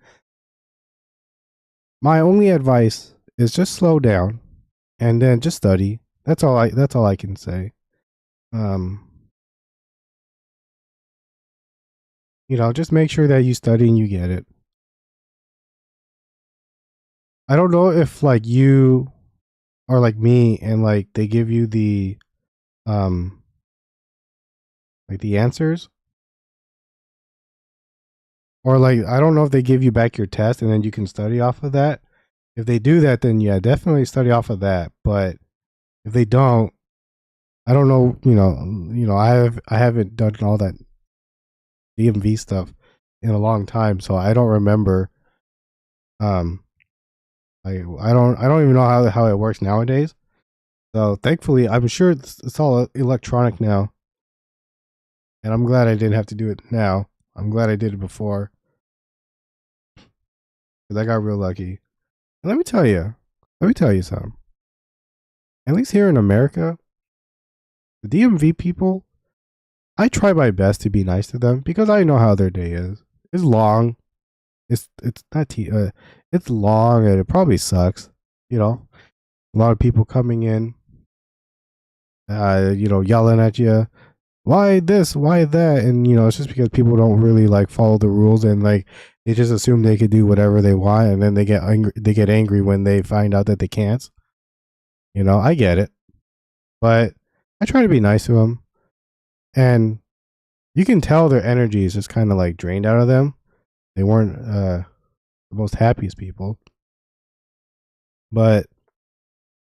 My only advice is just slow down and then just study. That's all I can say. Just make sure that you study and you get it. I don't know if like you are like me and like they give you the like the answers, or like I don't know if they give you back your test and then you can study off of that. If they do that, then yeah, definitely study off of that. But if they don't, I don't know, I haven't done all that DMV stuff in a long time, so I don't remember. I don't even know how it works nowadays. So thankfully, I'm sure it's all electronic now, and I'm glad I didn't have to do it now. I'm glad I did it before, because I got real lucky. And let me tell you something. At least here in America, the DMV people, I try my best to be nice to them because I know how their day is. It's long. It's not it's long and it probably sucks, A lot of people coming in, yelling at you. Why this? Why that? And it's just because people don't really like follow the rules, and like they just assume they could do whatever they want, and then they get angry. They get angry when they find out that they can't. I get it, but I try to be nice to them, and you can tell their energy is just kind of like drained out of them. They weren't the most happiest people, but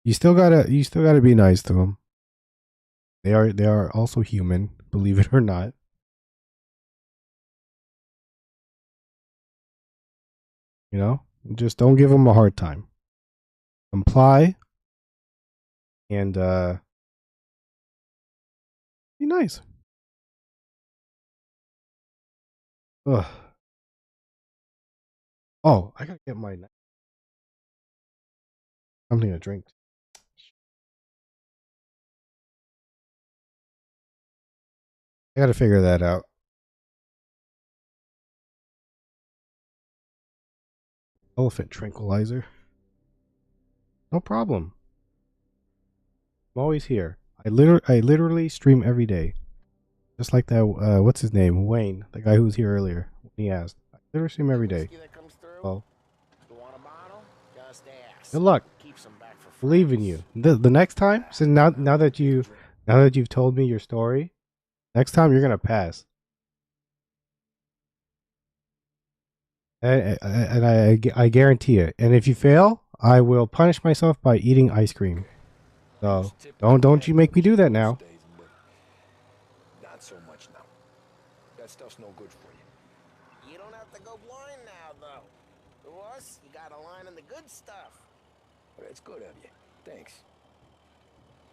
you still gotta be nice to them. They are also human, believe it or not. Just don't give them a hard time. Comply and be nice. Ugh. Oh, I gotta get my something to drink. I gotta figure that out. Elephant tranquilizer. No problem. I'm always here. I literally stream every day. Just like that, what's his name? Wayne, the guy who was here earlier. He asked. I literally stream every day. Well, good luck. Believe in you. The next time, so now that you've told me your story, next time you're gonna pass. And I guarantee it. And if you fail, I will punish myself by eating ice cream. So don't you make me do that now. Not so much now. That stuff's no good for you. You don't have to go blind now, though. To us, you got a line in the good stuff. Well, that's good of you. Thanks.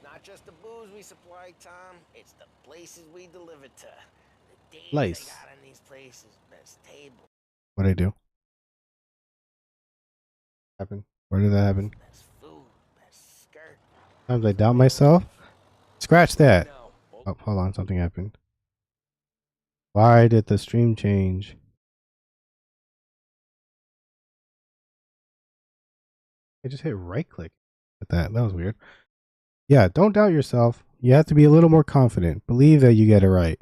Not just the booze we supply, Tom. It's the places we deliver to. The days Nice. they got in these places. Best table. What'd I do? Happen? Where did that happen? Best food. Best skirt. Sometimes I doubt myself. Scratch that. Oh, hold on. Something happened. Why did the stream change? I just hit right click at that. That was weird. Yeah, don't doubt yourself. You have to be a little more confident. Believe that you get it right.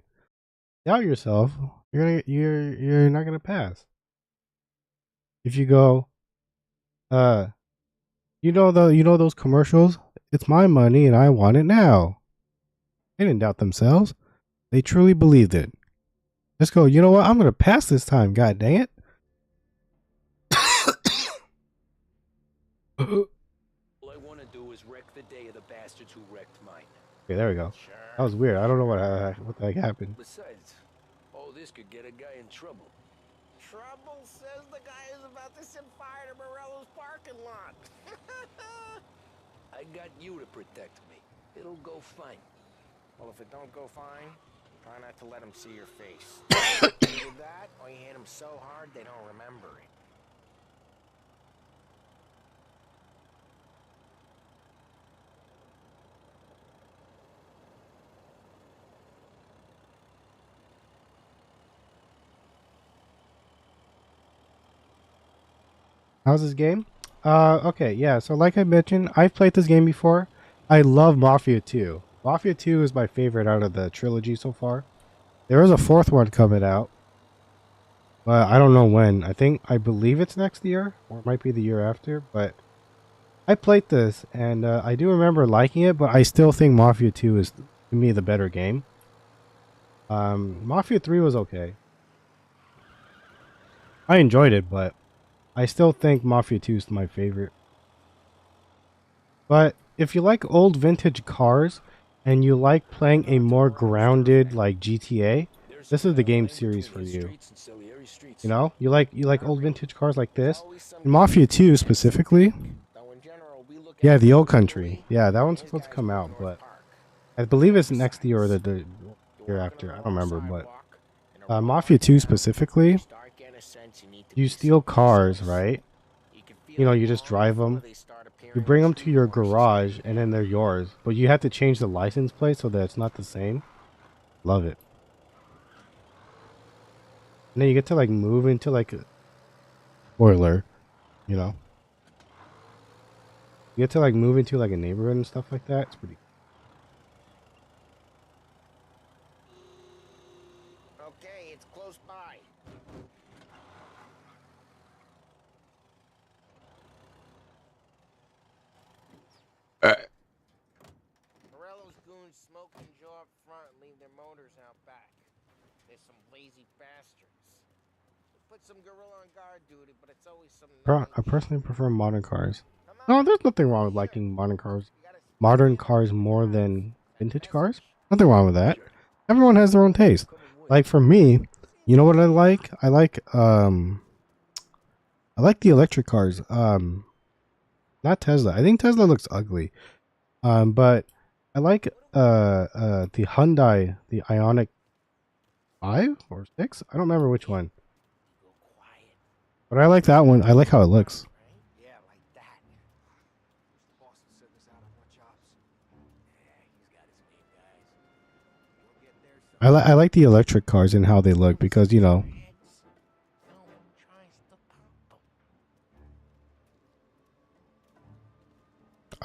Doubt yourself, you're not gonna pass. If you go, you know those commercials? It's my money and I want it now. They didn't doubt themselves. They truly believed it. Just go, you know what? I'm gonna pass this time, god dang it. All I want to do is wreck the day of the bastards who wrecked mine. Okay, there we go. That was weird. I don't know what the heck happened. Besides, all this could get a guy in trouble. Trouble says the guy is about to set fire to Morello's parking lot. I got you to protect me. It'll go fine. Well, if it don't go fine, try not to let them see your face. Either that, or you hit them so hard they don't remember it. How's this game? Okay, yeah, so like I mentioned, I've played this game before. I love Mafia 2. Mafia 2 is my favorite out of the trilogy so far. There is a fourth one coming out, but I don't know when. I believe it's next year, or it might be the year after, but I played this, and I do remember liking it, but I still think Mafia 2 is, to me, the better game. Mafia 3 was okay. I enjoyed it, but I still think Mafia 2 is my favorite. But if you like old vintage cars and you like playing a more grounded like GTA, this is the game series for you. You like old vintage cars like this? In Mafia 2 specifically? Yeah, the old country. Yeah, that one's supposed to come out, but I believe it's next year or the year after. I don't remember, but Mafia 2 specifically, you steal cars, right? You just drive them. You bring them to your garage, and then they're yours. But you have to change the license plate so that it's not the same. Love it. And then you get to like move into like a spoiler, You get to like move into like a neighborhood and stuff like that. It's pretty. Okay, it's close by. Morello's goons smoke and jaw up front and leave their motors out back. They're some lazy bastards. They put some gorilla on guard duty, but it's always some. I personally prefer modern cars. No, there's nothing wrong with liking modern cars. Modern cars more than vintage cars. Nothing wrong with that. Everyone has their own taste. Like for me, you know what I like? I like the electric cars. Not Tesla. I think Tesla looks ugly. But I like the Hyundai, the Ioniq 5 or 6. I don't remember which one. But I like that one. I like how it looks. Yeah, like that. The boss will send us out on more jobs. Yeah, he's got his main guys. We'll get there soon. I like the electric cars and how they look because you know. No one tries to pop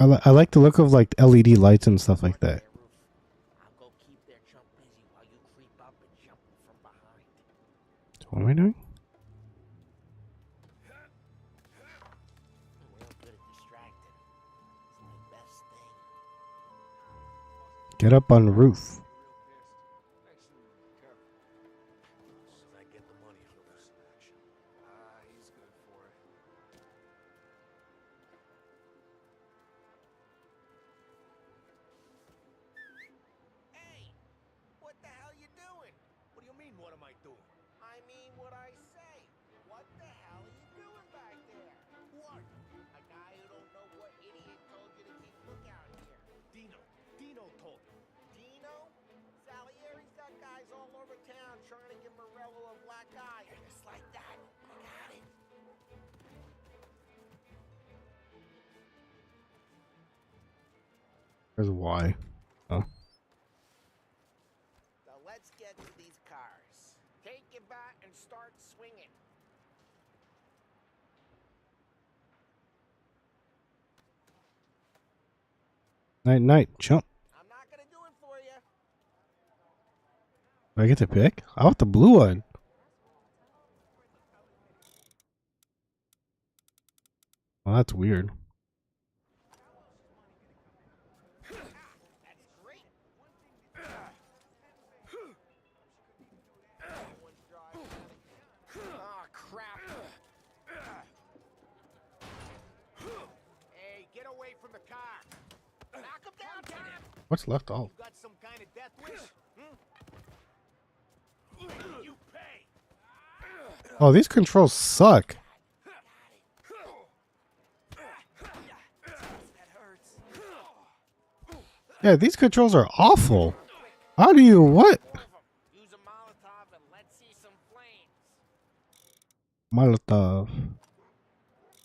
'em. I like the look of like LED lights and stuff like that. I'll go keep their chump busy while you creep up and jump him from behind. So what am I doing? Real good at distracting. It's my best thing. Get up on the roof. I get the money for this action. He's good for it. Hey! What the hell you doing? What do you mean, what am I doing? I mean what I say. What the hell are you doing back there? What? A guy who don't know what idiot told you to keep lookout here. Dino told me. Dino? Salieri's got guys all over town trying to give Morello a black eye. Just like that. I got it. There's why. Oh. Now let's get to these cars. Take your bat and start swinging. Night night, chump. I'm not gonna do it for you. Do I get to pick? I want the blue one. Well, that's weird. That's great. Oh, crap. Hey, get away from the car. Knock him down, Tom. What's left off? You got some kind of death wish? You pay. Oh, these controls suck. That hurts. Yeah, these controls are awful. How do you what? Use a Molotov and let's see some flames. Molotov.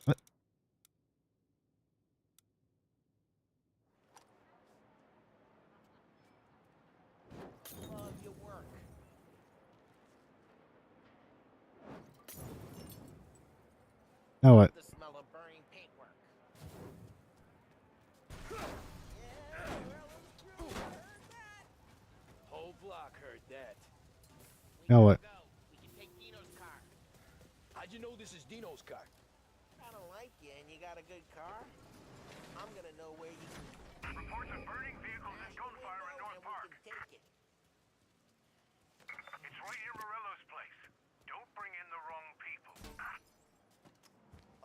What? Love your work. Now what? The smell of burning paintwork. Whole block heard that. Now what? Go. We can take Dino's car. How'd you know this is Dino's car? I don't like you and you got a good car. I'm gonna know where you can. Reports of burning vehicles and gunfire in North Park. Take it. It's right near Morello's place. Don't bring in the wrong people.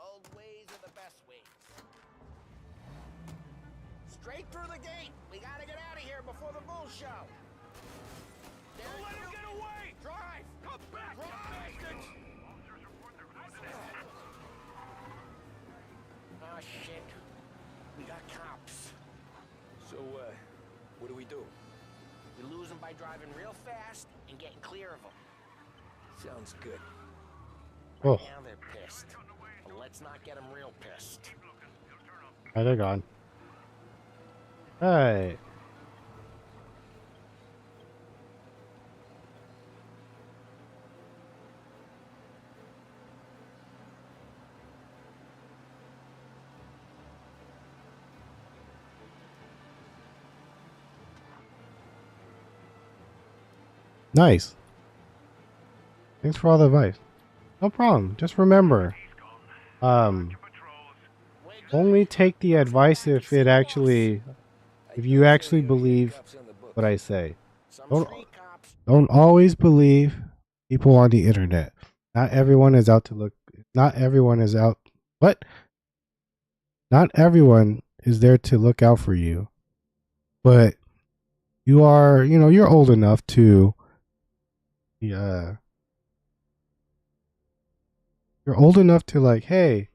Old ways are the best ways. Straight through the gate. We gotta get out of here before the bull show. Don't let him get away! Drive! Come back, you bastards! Officers report they're closing in. Oh shit. We got cops. So, what do we do? We lose them by driving real fast and getting clear of them. Sounds good. Oh, Now they're pissed. But let's not get them real pissed. oh, they're gone. Hey. Nice. Thanks for all the advice. No problem. Just remember, only take the advice if you actually believe what I say. Don't always believe people on the internet. Not everyone is out to look. Not everyone is out. What? Not everyone is there to look out for you. But you are, you're old enough to. You're old enough to like, hey,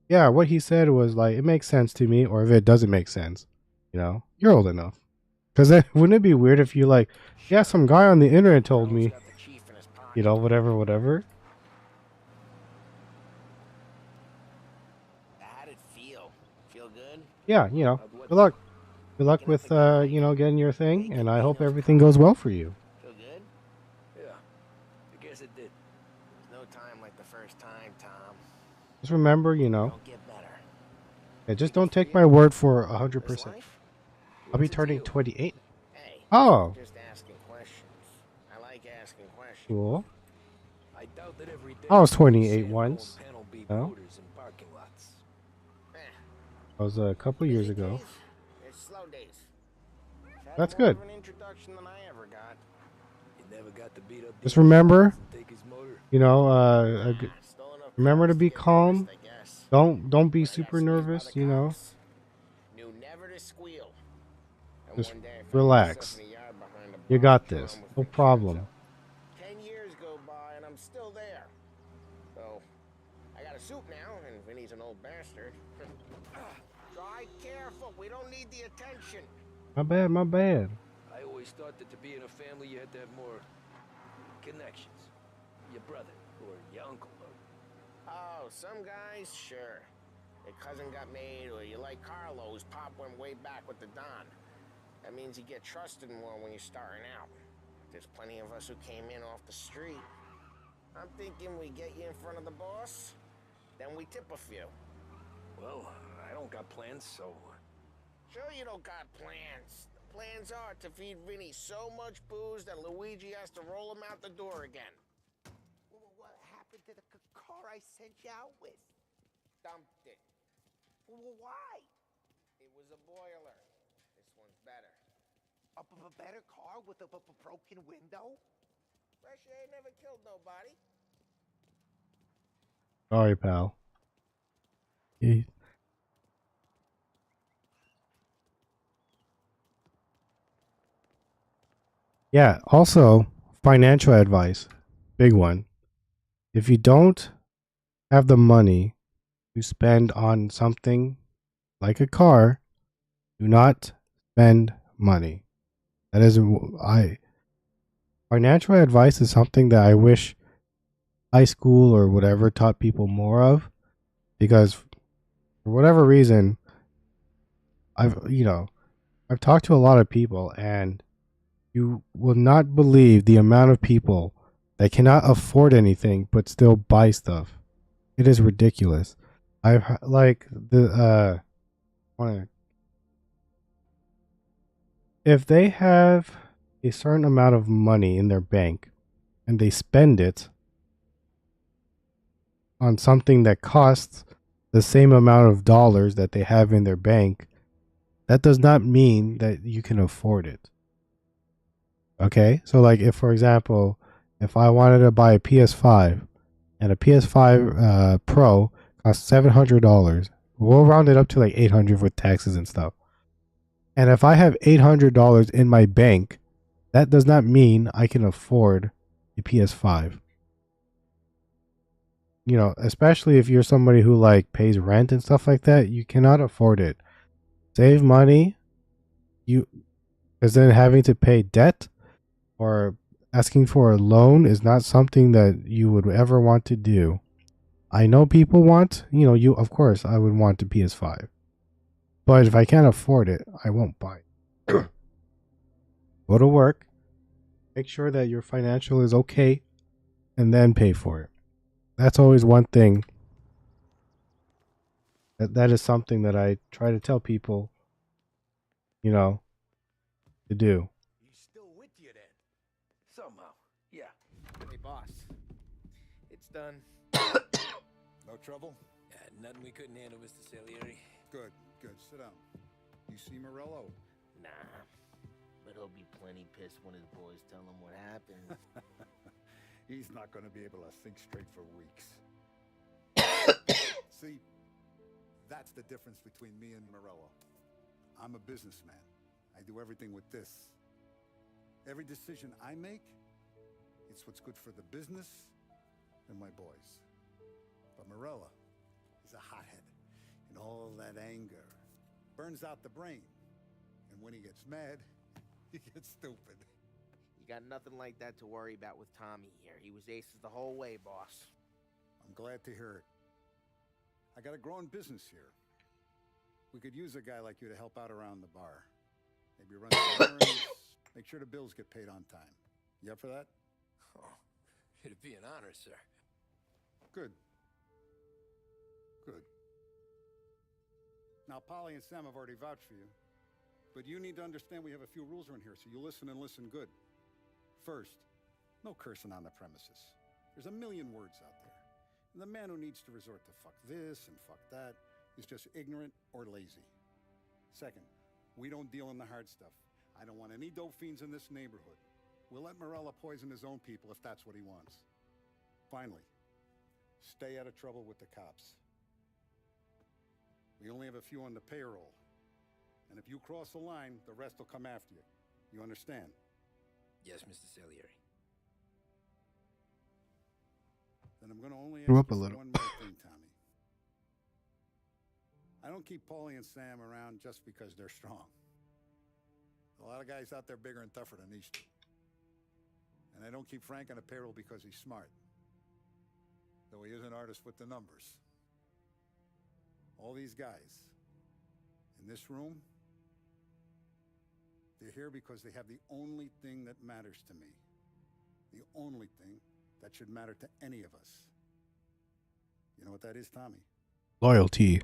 yeah, what he said was like, it makes sense to me, or if it doesn't make sense, you're old enough. Because then, wouldn't it be weird if you like, yeah, some guy on the internet told me, whatever. How'd it feel? Feel good? Yeah, good luck. Good luck with, getting your thing, and I hope everything goes well for you. Feel good? Yeah, I guess it did. No time like the first time, Tom. Just remember, Don't get better. yeah, just don't take my word for 100%. I'll be turning 28. Hey, Oh, just asking questions. I like asking questions. cool. I doubt that every day I was 28 Sam once. going panel beat No? motors in parking lots. That was a couple years Busy ago. days, it's slow days. Had That's more good. of an introduction than I ever got. You never got to beat up Just the remember, and take his motor. Still enough remember to grounds be get calm. noticed, I guess. Don't be When I got super squeezed by nervous, the cops, Knew never to squeal. And Just one day I found relax. myself in the yard behind a You bomb got drum this. with No pictures problem. up. 10 years go by and I'm still there. So, I got a suit now, and Vinny's an old bastard. Drive careful, we don't need the attention. My bad. I always thought that to be in a family you had to have more connections. Your brother or your uncle. Oh, some guys, sure. Their cousin got made, or you like Carlos, Pop went way back with the Don. That means you get trusted more when you're starting out. There's plenty of us who came in off the street. I'm thinking we get you in front of the boss, then we tip a few. Well, I don't got plans, so... Sure you don't got plans. The plans are to feed Vinny so much booze that Luigi has to roll him out the door again. What happened to the car I sent you out with? Dumped it. Why? It was a boiler. This one's better. A better car with a broken window? Fresh air never killed nobody. Sorry, pal. He- Yeah, also, financial advice. Big one. If you don't have the money to spend on something like a car, do not spend money. That is, financial advice is something that I wish high school or whatever taught people more of, because for whatever reason, I've talked to a lot of people, and you will not believe the amount of people that cannot afford anything but still buy stuff. It is ridiculous. I've like if they have a certain amount of money in their bank and they spend it on something that costs the same amount of dollars that they have in their bank, that does not mean that you can afford it. Okay, so like if, for example, if I wanted to buy a PS5 and a PS5 Pro costs $700, we'll round it up to like 800 with taxes and stuff. And if I have $800 in my bank, that does not mean I can afford a PS5. Especially if you're somebody who like pays rent and stuff like that, you cannot afford it. Save money, because then having to pay debt or asking for a loan is not something that you would ever want to do. I know people want, of course, I would want a PS5. But if I can't afford it, I won't buy it. Go to work, make sure that your financial is okay, and then pay for it. That's always one thing. That is something that I try to tell people, to do. He's still with you then? Somehow. Boss, it's done. No trouble? Yeah, nothing we couldn't handle, Mr. Salieri. Good, good. Sit down. You see Morello? Nah, but he'll be plenty pissed when his boys tell him what happened. He's not going to be able to think straight for weeks. See, that's the difference between me and Morello. I'm a businessman. I do everything with this. Every decision I make, it's what's good for the business and my boys. But Morello, he's a hothead, and all that anger burns out the brain. And when he gets mad, he gets stupid. You got nothing like that to worry about with Tommy here. He was aces the whole way, boss. I'm glad to hear it. I got a growing business here. We could use a guy like you to help out around the bar. Maybe run some errands, make sure the bills get paid on time. You up for that? Oh, it'd be an honor, sir. Good. Good. Now, Polly and Sam have already vouched for you. But you need to understand we have a few rules around here, so you listen and listen good. First, no cursing on the premises. There's a million words out there. And the man who needs to resort to fuck this and fuck that is just ignorant or lazy. Second, we don't deal in the hard stuff. I don't want any dope fiends in this neighborhood. We'll let Morello poison his own people if that's what he wants. Finally, stay out of trouble with the cops. We only have a few on the payroll. And if you cross the line, the rest will come after you. You understand? Yes, Mr. Salieri. Then I'm going to only ask Grew up you a for little. one more thing, Tommy. I don't keep Paulie and Sam around just because they're strong. A lot of guys out there bigger and tougher than these two. And I don't keep Frank on the payroll because he's smart. Though he is an artist with the numbers. All these guys in this room, they're here because they have the only thing that matters to me. The only thing that should matter to any of us. You know what that is, Tommy? Loyalty.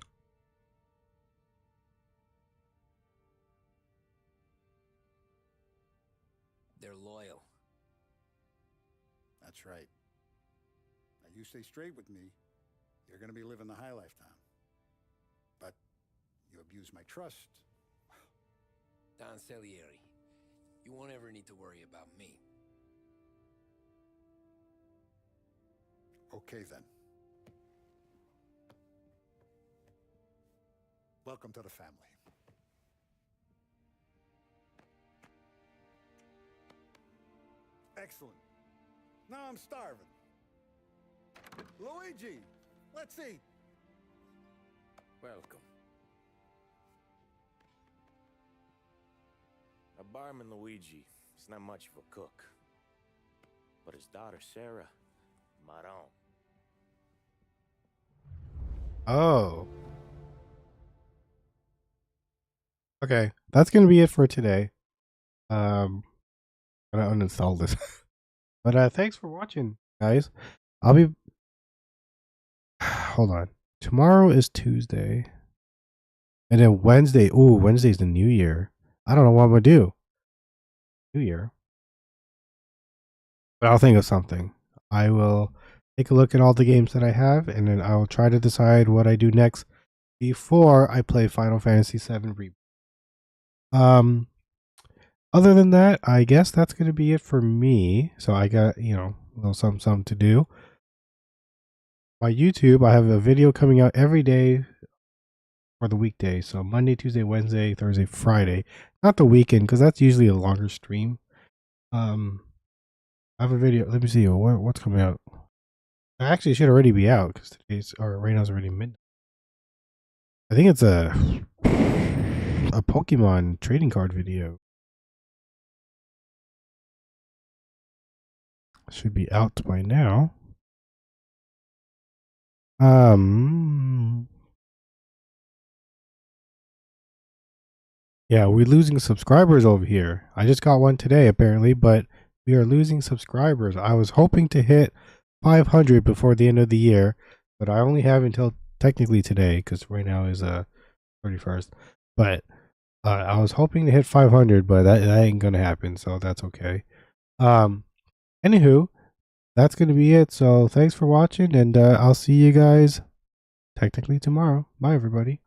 They're loyal. That's right. Now you stay straight with me, you're going to be living the high life, Tom. But you abuse my trust. Don Salieri, you won't ever need to worry about me. Okay, then. Welcome to the family. Excellent. Now I'm starving. Luigi, let's eat. Welcome. A barman Luigi is not much of a cook. But his daughter Sarah, Maron. Oh. Okay, that's gonna be it for today. I'm gonna uninstall this. But thanks for watching, guys. I'll be hold on. Tomorrow is Tuesday. And then Wednesday. Ooh, Wednesday's the new year. I don't know what I'm gonna do. New year. But I'll think of something. I will take a look at all the games that I have, and then I will try to decide what I do next before I play Final Fantasy VII Reboot. Other than that, I guess that's gonna be it for me. So I got, a little something to do. My YouTube, I have a video coming out every day for the weekday. So Monday, Tuesday, Wednesday, Thursday, Friday. Not the weekend, because that's usually a longer stream. I have a video. Let me see what's coming out. Actually, it should already be out because right now it's already midnight. I think it's a Pokemon trading card video. Should be out by now. Yeah, we're losing subscribers over here. I just got one today apparently, but we are losing subscribers. I was hoping to hit 500 before the end of the year, but I only have until technically today because right now is 31st. But I was hoping to hit 500, but that ain't gonna happen, so that's okay. Anywho, that's going to be it. So thanks for watching, and I'll see you guys technically tomorrow. Bye, everybody.